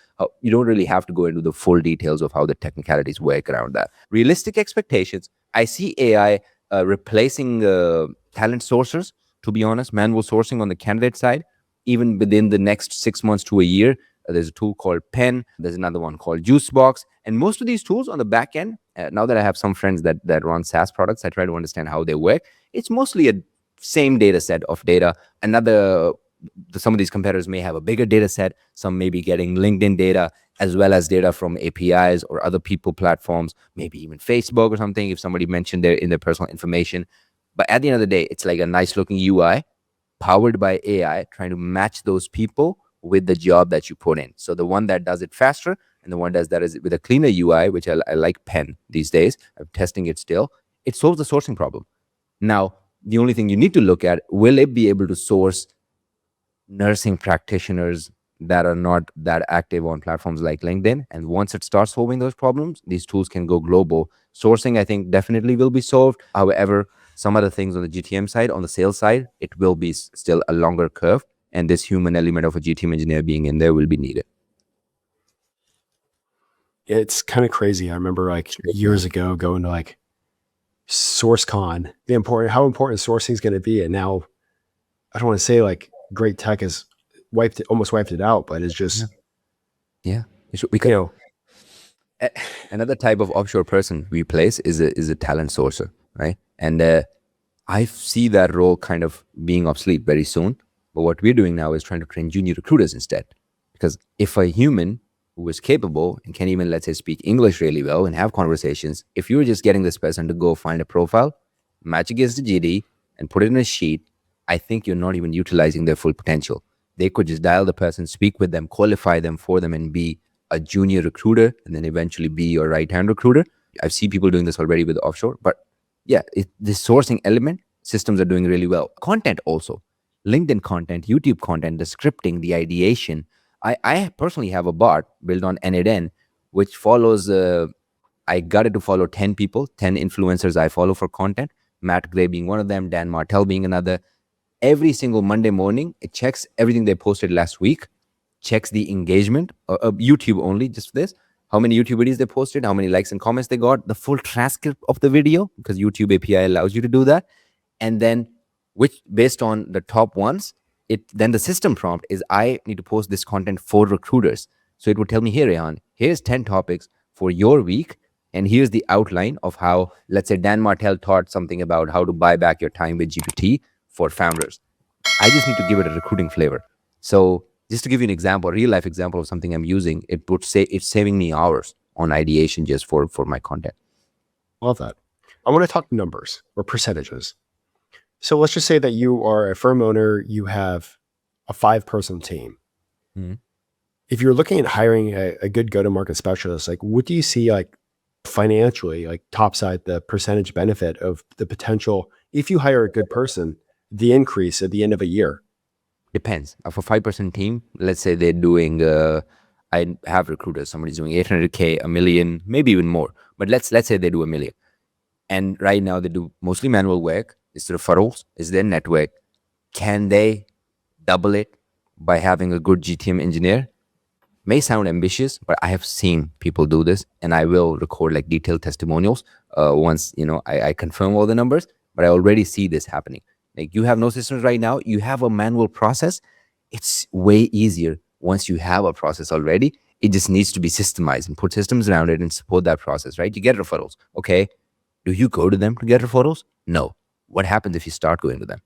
You don't really have to go into the full details of how the technicalities work around that. Realistic expectations. I see AI replacing talent sourcers, to be honest, manual sourcing on the candidate side, even within the next 6 months to a year. There's a tool called Pen. There's another one called Juicebox. And most of these tools on the back end, now that I have some friends that run SaaS products, I try to understand how they work. It's mostly a same data set of data. Some of these competitors may have a bigger data set. Some may be getting LinkedIn data as well as data from APIs or other people platforms, maybe even Facebook or something, if somebody mentioned in their personal information. But at the end of the day, it's like a nice looking UI powered by AI, trying to match those people with the job that you put in. So the one that does it faster and the one that is with a cleaner UI, which I like Pen these days. I'm testing it still. It solves the sourcing problem. Now, the only thing you need to look at, will it be able to source nursing practitioners that are not that active on platforms like LinkedIn? And once it starts solving those problems, these tools can go global. Sourcing, I think, definitely will be solved. However, some other things on the GTM side, on the sales side, it will be still a longer curve. And this human element of a GTM engineer being in there will be needed. It's kind of crazy. I remember like years ago going to like SourceCon, how important sourcing is going to be. And now I don't want to say like great tech has almost wiped it out, but it's just, another type of offshore person we place is a talent sourcer, right? And I see that role kind of being obsolete very soon. But what we're doing now is trying to train junior recruiters instead. Because if a human who is capable and can even, let's say, speak English really well and have conversations, if you were just getting this person to go find a profile, match against the GD, and put it in a sheet, I think you're not even utilizing their full potential. They could just dial the person, speak with them, qualify them for them, and be a junior recruiter, and then eventually be your right-hand recruiter. I've seen people doing this already with offshore, but yeah, this sourcing element, systems are doing really well. Content also, LinkedIn content, YouTube content, the scripting, the ideation. I personally have a bot built on N8N, which follows, I got it to follow 10 people, 10 influencers I follow for content, Matt Gray being one of them, Dan Martell being another. Every single Monday morning, it checks everything they posted last week, checks the engagement, YouTube only, just for this, how many YouTube videos they posted, how many likes and comments they got, the full transcript of the video, because YouTube API allows you to do that. And then which, based on the top ones, then the system prompt is, I need to post this content for recruiters. So it would tell me, here, Reyhan, here's 10 topics for your week. And here's the outline of how, let's say, Dan Martell taught something about how to buy back your time with GPT for founders. I just need to give it a recruiting flavor. So just to give you an example, a real life example of something I'm using, it would say it's saving me hours on ideation just for my content. Love that. I want to talk numbers or percentages. So let's just say that you are a firm owner, you have a 5-person team. Mm-hmm. If you're looking at hiring a good go-to-market specialist, like what do you see like financially, like topside, the percentage benefit of the potential, if you hire a good person, the increase at the end of a year? Depends. For a 5-person team, let's say they're doing, I have recruiters, somebody's doing 800K, $1 million, maybe even more. But let's say they do $1 million. And right now they do mostly manual work. It's referrals, it's their network. Can they double it by having a good GTM engineer? May sound ambitious, but I have seen people do this, and I will record like detailed testimonials once, I confirm all the numbers, but I already see this happening. Like, you have no systems right now, you have a manual process. It's way easier once you have a process already. It just needs to be systemized and put systems around it and support that process, right? You get referrals. Okay. Do you go to them to get referrals? No. What happens if you start going to them?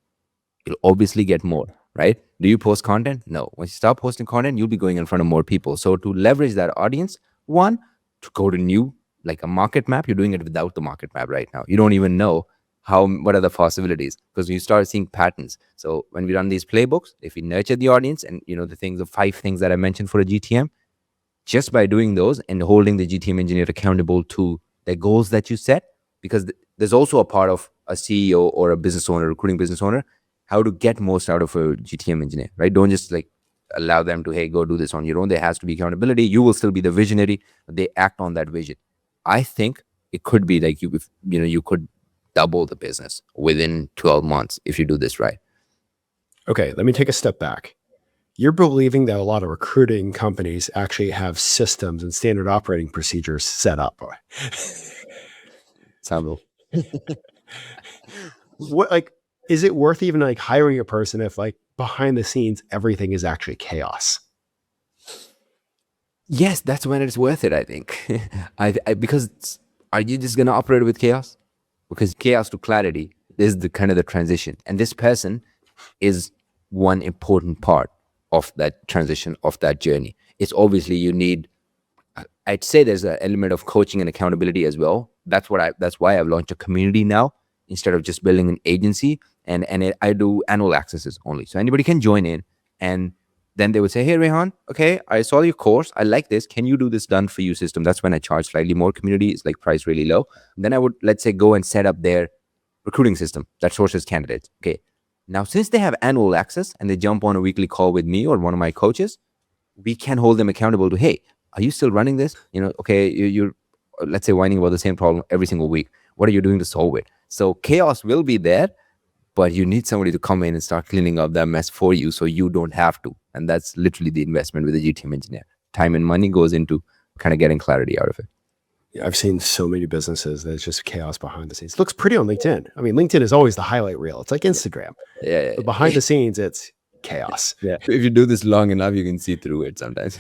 You'll obviously get more, right? Do you post content? No. Once you start posting content, you'll be going in front of more people. So to leverage that audience, one, to go to new, like a market map, you're doing it without the market map right now. You don't even know what are the possibilities, because you start seeing patterns. So when we run these playbooks, if we nurture the audience and, the 5 things that I mentioned for a GTM, just by doing those and holding the GTM engineer accountable to the goals that you set, because there's also a part of a CEO or a business owner, recruiting business owner, how to get most out of a GTM engineer, right? Don't just like allow them to, hey, go do this on your own. There has to be accountability. You will still be the visionary. They act on that vision. I think it could be like you could double the business within 12 months if you do this right. Okay, let me take a step back. You're believing that a lot of recruiting companies actually have systems and standard operating procedures set up. Samuel. What, like, is it worth even like hiring a person if like behind the scenes everything is actually chaos? Yes, that's when it's worth it, I think. Because are you just gonna operate with chaos? Because chaos to clarity is the kind of the transition, and this person is one important part of that transition, of that journey. It's obviously you need, I'd say there's an element of coaching and accountability as well. That's why I've launched a community now, instead of just building an agency. And I do annual accesses only, so anybody can join in. And then they would say, hey Reyhan, okay, I saw your course, I like this, can you do this done for you system? That's when I charge slightly more. Community is like price really low. And then I would, let's say, go and set up their recruiting system that sources candidates. Okay, now since they have annual access and they jump on a weekly call with me or one of my coaches, we can hold them accountable to, hey, are you still running this? Okay, you're, let's say, whining about the same problem every single week. What are you doing to solve it? So chaos will be there, but you need somebody to come in and start cleaning up that mess for you so you don't have to. And that's literally the investment with a GTM engineer. Time and money goes into kind of getting clarity out of it. Yeah, I've seen so many businesses that it's just chaos behind the scenes. It looks pretty on LinkedIn. I mean, LinkedIn is always the highlight reel. It's like Instagram. Yeah. But behind the scenes, it's chaos. Yeah. If you do this long enough, you can see through it sometimes.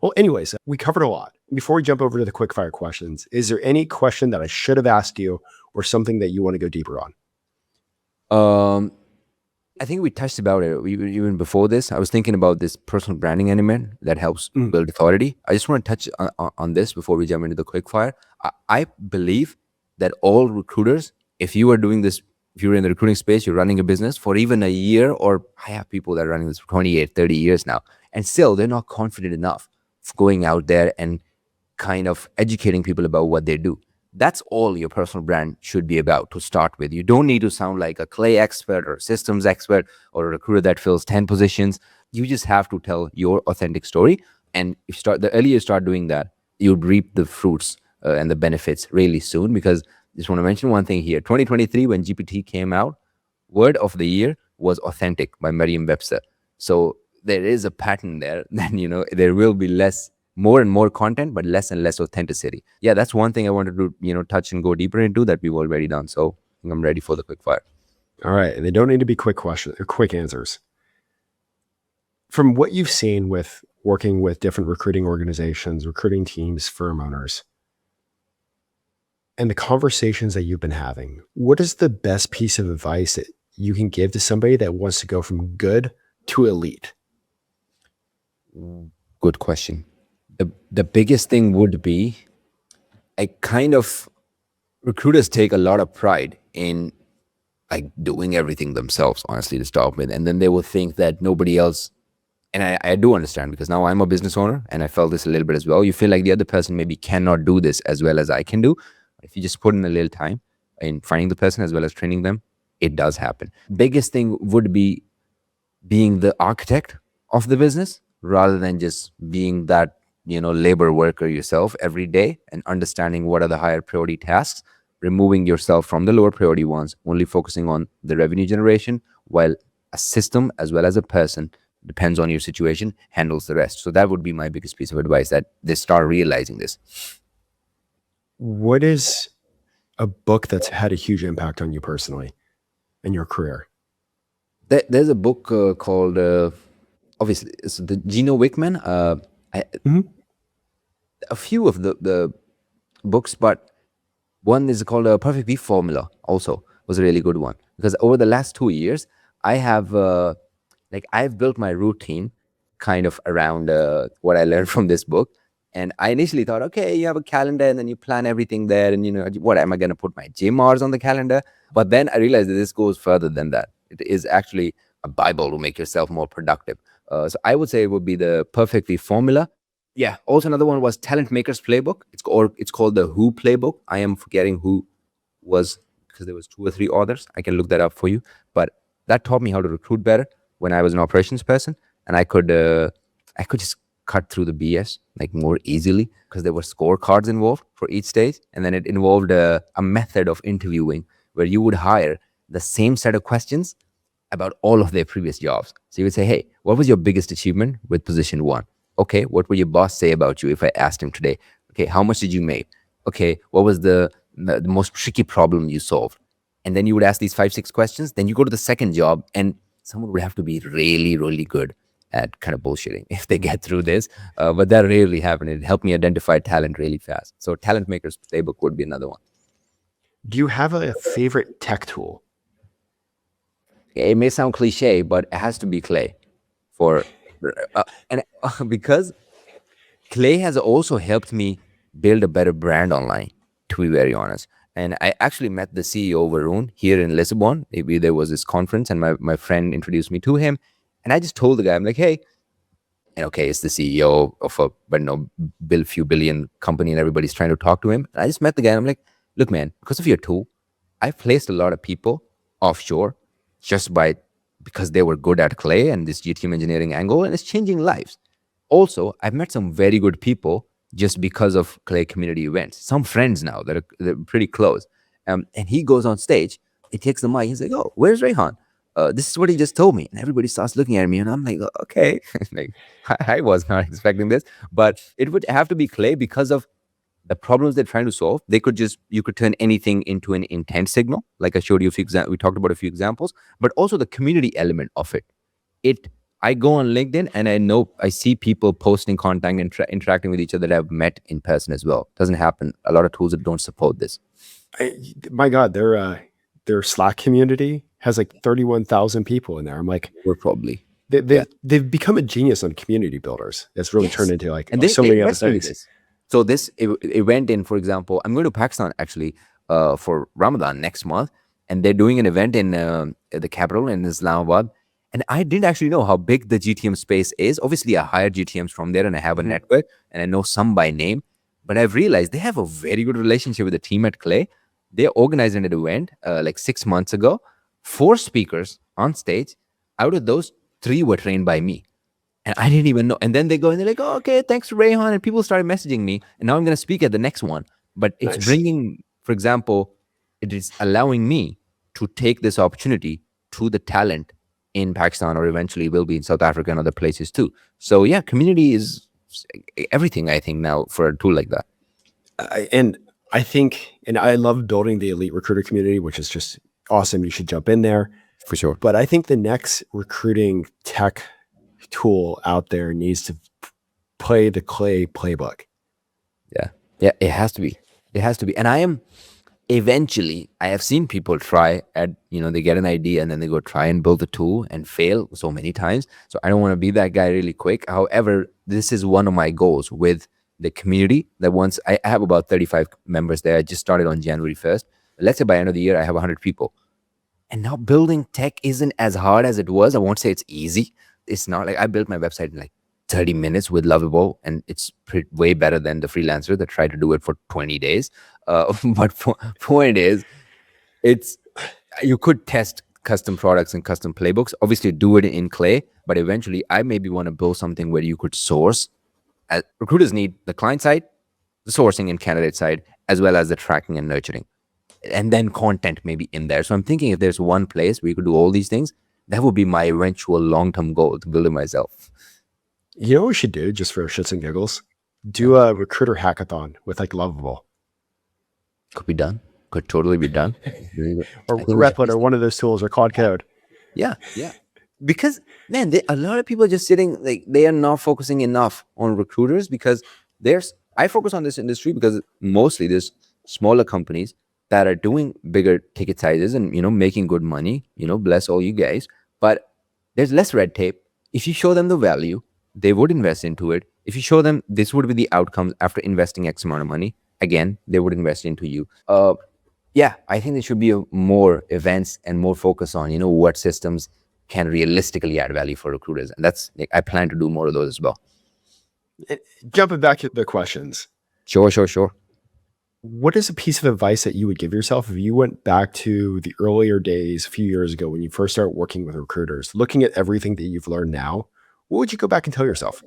Well, anyways, we covered a lot. Before we jump over to the quickfire questions, is there any question that I should have asked you or something that you want to go deeper on? I think we touched about it even before this. I was thinking about this personal branding element that helps build authority. I just want to touch on this before we jump into the quickfire. I believe that all recruiters, if you are doing this, if you're in the recruiting space, you're running a business for even a year, or I have people that are running this for 28, 30 years now, and still they're not confident enough of going out there and kind of educating people about what they do. That's all your personal brand should be about to start with. You don't need to sound like a clay expert or a systems expert or a recruiter that fills 10 positions. You just have to tell your authentic story. And if the earlier you start doing that, you'd reap the fruits and the benefits really soon. Because I just want to mention one thing here. 2023, when GPT came out, word of the year was authentic by Merriam-Webster. So there is a pattern there. Then, there will be more and more content, but less and less authenticity. Yeah, that's one thing I wanted to, touch and go deeper into that we've already done. So I think I'm ready for the quick fire. All right. And they don't need to be quick questions or quick answers. From what you've seen with working with different recruiting organizations, recruiting teams, firm owners, and the conversations that you've been having, what is the best piece of advice that you can give to somebody that wants to go from good to elite? Good question. The biggest thing would be, recruiters take a lot of pride in like doing everything themselves, honestly, to start with. And then they will think that nobody else, and I do understand, because now I'm a business owner and I felt this a little bit as well. You feel like the other person maybe cannot do this as well as I can do. If you just put in a little time in finding the person as well as training them, it does happen. Biggest thing would be being the architect of the business rather than just being that labor worker yourself every day, and understanding what are the higher priority tasks, removing yourself from the lower priority ones, only focusing on the revenue generation, while a system as well as a person, depends on your situation, handles the rest. So that would be my biggest piece of advice, that they start realizing this. What is a book that's had a huge impact on you personally in your career? There's a book called, obviously, it's the Gino Wickman. A few of the books, but one is called a Perfect Week Formula also was a really good one, because over the last 2 years, I have I've built my routine kind of around what I learned from this book. And I initially thought, okay, you have a calendar and then you plan everything there, and what am I going to put my gym hours on the calendar? But then I realized that this goes further than that. It is actually a Bible to make yourself more productive. So I would say it would be the Perfect Week Formula. Yeah. Also, another one was Talent Maker's Playbook. It's called the Who Playbook. I am forgetting who was, because there was 2 or 3 authors. I can look that up for you. But that taught me how to recruit better when I was an operations person, and I could just cut through the BS like more easily, because there were scorecards involved for each stage, and then it involved a method of interviewing where you would hire the same set of questions about all of their previous jobs. So you would say, hey, what was your biggest achievement with position 1? Okay, what would your boss say about you if I asked him today? Okay, how much did you make? Okay, what was the most tricky problem you solved? And then you would ask these 5-6 questions. Then you go to the second job, and someone would have to be really, really good at kind of bullshitting if they get through this. But that rarely happened. It helped me identify talent really fast. So Talent Maker's Playbook would be another one. Do you have a favorite tech tool? It may sound cliche, but it has to be Clay. Because Clay has also helped me build a better brand online, to be very honest. And I actually met the CEO, Varun, here in Lisbon. Maybe there was this conference, and my friend introduced me to him. And I just told the guy, I'm like, hey, and okay, it's the CEO of a few billion company, and everybody's trying to talk to him. And I just met the guy, and I'm like, look, man, because of your tool, I've placed a lot of people offshore just because they were good at Clay and this GTM engineering angle, and it's changing lives. Also, I've met some very good people just because of Clay community events. Some friends now that are pretty close. And he goes on stage, he takes the mic, he's like, oh, where's Reyhan? This is what he just told me. And everybody starts looking at me, and I'm like, okay. Like, I was not expecting this, but it would have to be Clay because of the problems they're trying to solve. You could turn anything into an intent signal. Like I showed you we talked about a few examples, but also the community element of it. I go on LinkedIn and I see people posting content and interacting with each other that I've met in person as well. Doesn't happen. A lot of tools that don't support this. My God, their Slack community has like 31,000 people in there. I'm like, we're probably they've become a genius on community builders. It's really turned into like so many other things. So this event in, for example, I'm going to Pakistan actually for Ramadan next month, and they're doing an event in the capital in Islamabad. And I didn't actually know how big the GTM space is. Obviously, I hired GTMs from there, and I have a network, and I know some by name. But I've realized they have a very good relationship with the team at Clay. They organized an event like 6 months ago. 4 speakers on stage. Out of those, 3 were trained by me. And I didn't even know. And then they go and they're like, oh, okay, thanks to Reyhan. And people started messaging me. And now I'm going to speak at the next one. But it's bringing, for example, it is allowing me to take this opportunity to the talent in Pakistan, or eventually will be in South Africa and other places too. So yeah, community is everything, I think, now for a tool like that. I think I love building the elite recruiter community, which is just awesome. You should jump in there. For sure. But I think the next recruiting tech tool out there needs to play the Clay playbook. Yeah, it has to be. And I have seen people try they get an idea and then they go try and build the tool and fail so many times. So I don't want to be that guy really quick. However, this is one of my goals with the community, that once I have about 35 members there. I just started on January 1st. Let's say by end of the year, I have 100 people. And now building tech isn't as hard as it was. I won't say it's easy. It's not like I built my website in like 30 minutes with Lovable, and it's way better than the freelancer that tried to do it for 20 days. But point is, you could test custom products and custom playbooks. Obviously, do it in Clay, but eventually, I maybe want to build something where you could source. Recruiters need the client side, the sourcing and candidate side, as well as the tracking and nurturing, and then content maybe in there. So I'm thinking if there's one place where you could do all these things, that would be my eventual long-term goal, to build it myself. You know what we should do, just for shits and giggles? Do a recruiter hackathon with like Lovable. Could be done. Could totally be done. Or Replit, or one of those tools, or Cloud Code. Yeah. Because, man, a lot of people are just sitting, like, they are not focusing enough on recruiters, because I focus on this industry because mostly there's smaller companies that are doing bigger ticket sizes and, making good money, bless all you guys. But there's less red tape. If you show them the value, they would invest into it. If you show them this would be the outcomes after investing X amount of money, again, they would invest into you. Yeah, I think there should be more events and more focus on, what systems can realistically add value for recruiters. And that's, I plan to do more of those as well. Jumping back to the questions. Sure. What is a piece of advice that you would give yourself if you went back to the earlier days a few years ago when you first started working with recruiters, looking at everything that you've learned now? What would you go back and tell yourself?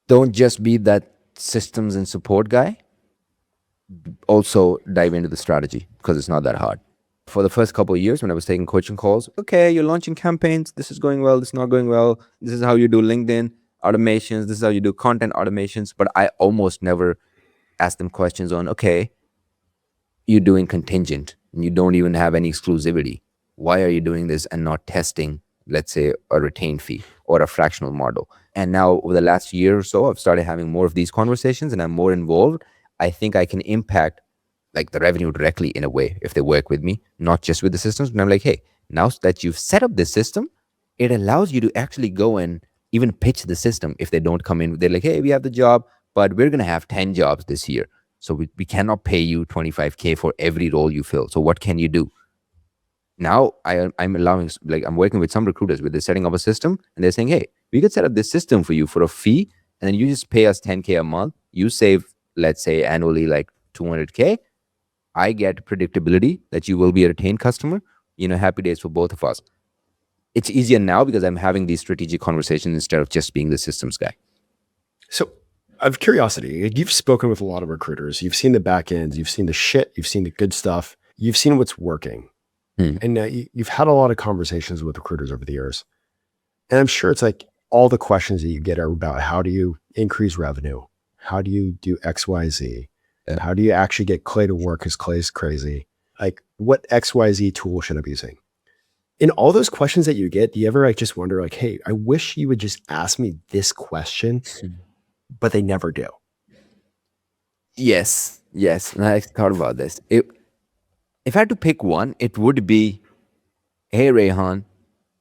Don't just be that systems and support guy. Also dive into the strategy, because it's not that hard. For the first couple of years when I was taking coaching calls, okay, you're launching campaigns. This is going well. This is not going well. This is how you do LinkedIn automations. This is how you do content automations. But I almost never asked them questions on, okay, you're doing contingent and you don't even have any exclusivity. Why are you doing this and not testing, let's say, a retained fee or a fractional model? And now over the last year or so, I've started having more of these conversations and I'm more involved. I think I can impact like the revenue directly in a way if they work with me, not just with the systems. But I'm like, hey, now that you've set up this system, it allows you to actually go and even pitch the system if they don't come in. They're like, hey, we have the job, but we're going to have 10 jobs this year. So we cannot pay you 25K for every role you fill. So what can you do? Now I'm allowing, like, I'm working with some recruiters where they're setting up a system and they're saying, hey, we could set up this system for you for a fee, and then you just pay us 10K a month. You save, let's say, annually like 200K. I get predictability that you will be a retained customer. Happy days for both of us. It's easier now because I'm having these strategic conversations instead of just being the systems guy. So, out of curiosity, you've spoken with a lot of recruiters. You've seen the back ends. You've seen the shit. You've seen the good stuff. You've seen what's working. And you've had a lot of conversations with recruiters over the years. And I'm sure it's like all the questions that you get are about how do you increase revenue? How do you do X, Y, Z? And how do you actually get Clay to work because Clay's crazy? Like, what XYZ tool should I be using? In all those questions that you get, do you ever like just wonder like, hey, I wish you would just ask me this question, but they never do? Yes. And I thought about this. If I had to pick one, it would be, hey, Reyhan,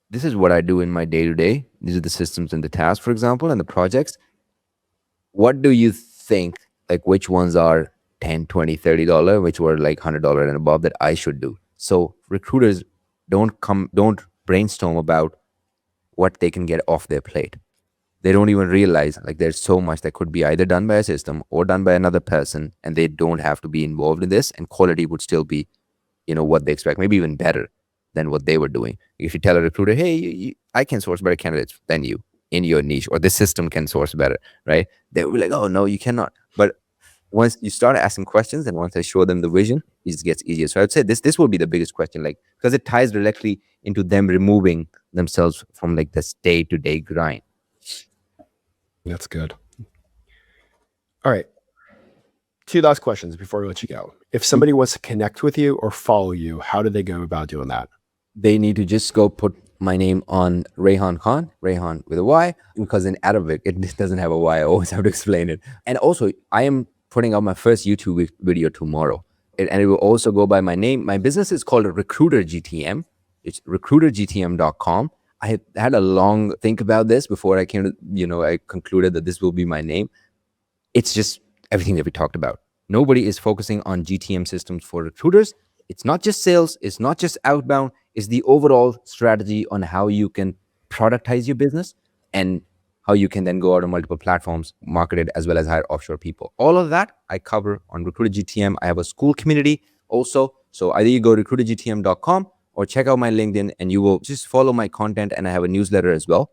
this is what I do in my day-to-day. These are the systems and the tasks, for example, and the projects. What do you think, like, which ones are $10, $20, $30, which were like $100 and above that I should do? So recruiters don't brainstorm about what they can get off their plate. They don't even realize like there's so much that could be either done by a system or done by another person, and they don't have to be involved in this, and quality would still be what they expect, maybe even better than what they were doing. If you tell a recruiter, hey, I can source better candidates than you in your niche, or this system can source better, right? They will be like, oh, no, you cannot. But once you start asking questions and once I show them the vision, it just gets easier. So I would say this will be the biggest question, like, because it ties directly into them removing themselves from like this day-to-day grind. That's good. All right. 2 last questions before we let you go. If somebody wants to connect with you or follow you, how do they go about doing that? They need to just go put my name on Reyhan Khan, Reyhan with a Y, because in Arabic, it doesn't have a Y. I always have to explain it. And also, I am putting out my first YouTube video tomorrow. And it will also go by my name. My business is called Recruiter GTM. It's recruitergtm.com. I had a long think about this before I came to, I concluded that this will be my name. It's just everything that we talked about. Nobody is focusing on GTM systems for recruiters. It's not just sales. It's not just outbound. It's the overall strategy on how you can productize your business and how you can then go out on multiple platforms, market it, as well as hire offshore people. All of that I cover on Recruiter GTM. I have a school community also. So either you go to recruitergtm.com or check out my LinkedIn, and you will just follow my content. And I have a newsletter as well.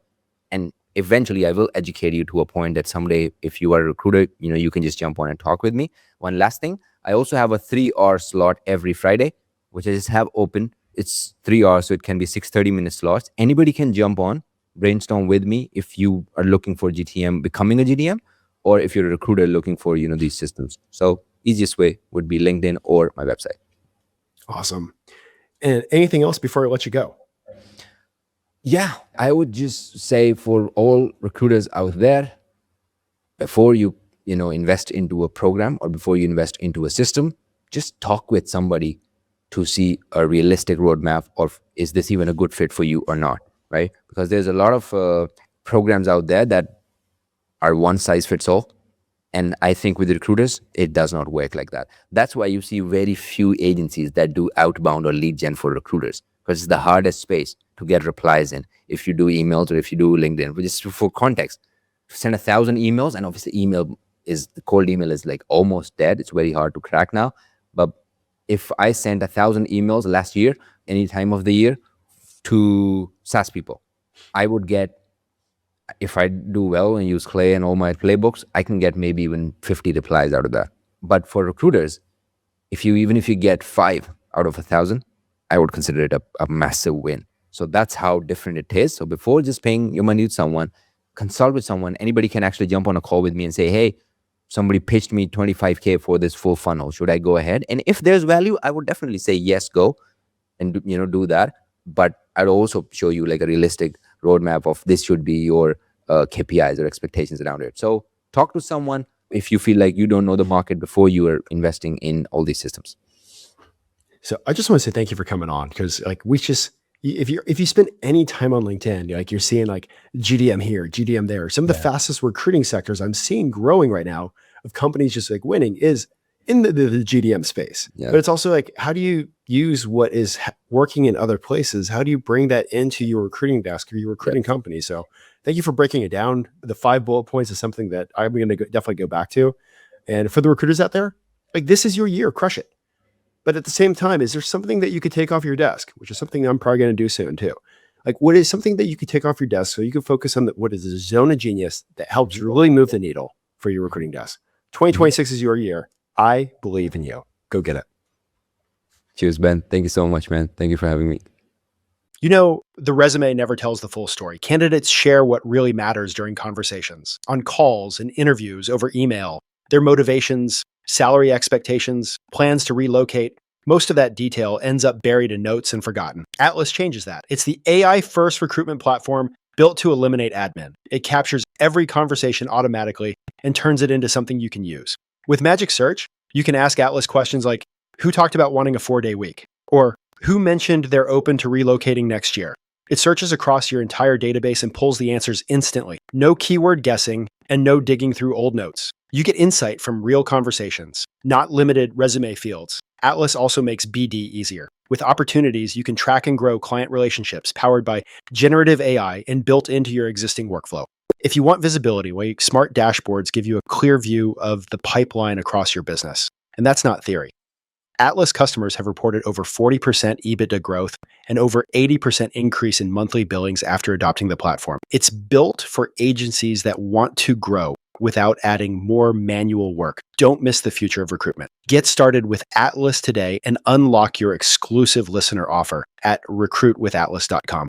And eventually I will educate you to a point that someday, if you are a recruiter, you can just jump on and talk with me. One last thing, I also have a 3-hour slot every Friday, which I just have open. It's 3 hours, so it can be 6 30-minute slots. Anybody can jump on, brainstorm with me if you are looking for GTM, becoming a GTM, or if you're a recruiter looking for, these systems. So easiest way would be LinkedIn or my website. Awesome. And anything else before I let you go? Yeah, I would just say for all recruiters out there, before you, invest into a program or before you invest into a system, just talk with somebody to see a realistic roadmap of, is this even a good fit for you or not, right? Because there's a lot of programs out there that are one size fits all. And I think with recruiters, it does not work like that. That's why you see very few agencies that do outbound or lead gen for recruiters, because it's the hardest space to get replies in. If you do emails or if you do LinkedIn, just for context, send 1,000 emails, and obviously the cold email is like almost dead. It's very hard to crack now. But if I sent 1,000 emails last year, any time of the year, to SaaS people, I would get, if I do well and use Clay and all my playbooks, I can get maybe even 50 replies out of that. But for recruiters, even if you get 5 out of 1,000, I would consider it a massive win. So that's how different it is. So before just paying your money to someone, consult with someone. Anybody can actually jump on a call with me and say, hey, somebody pitched me 25K for this full funnel. Should I go ahead? And if there's value, I would definitely say yes, go and do that. But I'd also show you like a realistic roadmap of this should be your KPIs or expectations around it. So talk to someone if you feel like you don't know the market before you are investing in all these systems. So I just want to say thank you for coming on, because like if you spend any time on LinkedIn, like you're seeing like GDM here, GDM there. Some of the fastest recruiting sectors I'm seeing growing right now of companies just like winning is in the GDM space. Yeah. But it's also like, how do you use what is working in other places? How do you bring that into your recruiting desk or your recruiting company? So thank you for breaking it down. The 5 bullet points is something that I'm going to definitely go back to. And for the recruiters out there, like, this is your year, crush it. But at the same time, is there something that you could take off your desk, which is something I'm probably going to do soon too? Like, what is something that you could take off your desk so you can focus on what is a zone of genius that helps really move the needle for your recruiting desk? 2026 is your year. I believe in you. Go get it. Cheers, Ben. Thank you so much, man. Thank you for having me. You know, the resume never tells the full story. Candidates share what really matters during conversations, on calls and interviews over email, their motivations, salary expectations, plans to relocate. Most of that detail ends up buried in notes and forgotten. Atlas changes that. It's the AI-first recruitment platform built to eliminate admin. It captures every conversation automatically and turns it into something you can use. With Magic Search, you can ask Atlas questions like, who talked about wanting a 4-day week? Or who mentioned they're open to relocating next year? It searches across your entire database and pulls the answers instantly. No keyword guessing and no digging through old notes. You get insight from real conversations, not limited resume fields. Atlas also makes BD easier. With opportunities, you can track and grow client relationships powered by generative AI and built into your existing workflow. If you want visibility, smart dashboards give you a clear view of the pipeline across your business. And that's not theory. Atlas customers have reported over 40% EBITDA growth and over 80% increase in monthly billings after adopting the platform. It's built for agencies that want to grow without adding more manual work. Don't miss the future of recruitment. Get started with Atlas today and unlock your exclusive listener offer at recruitwithatlas.com.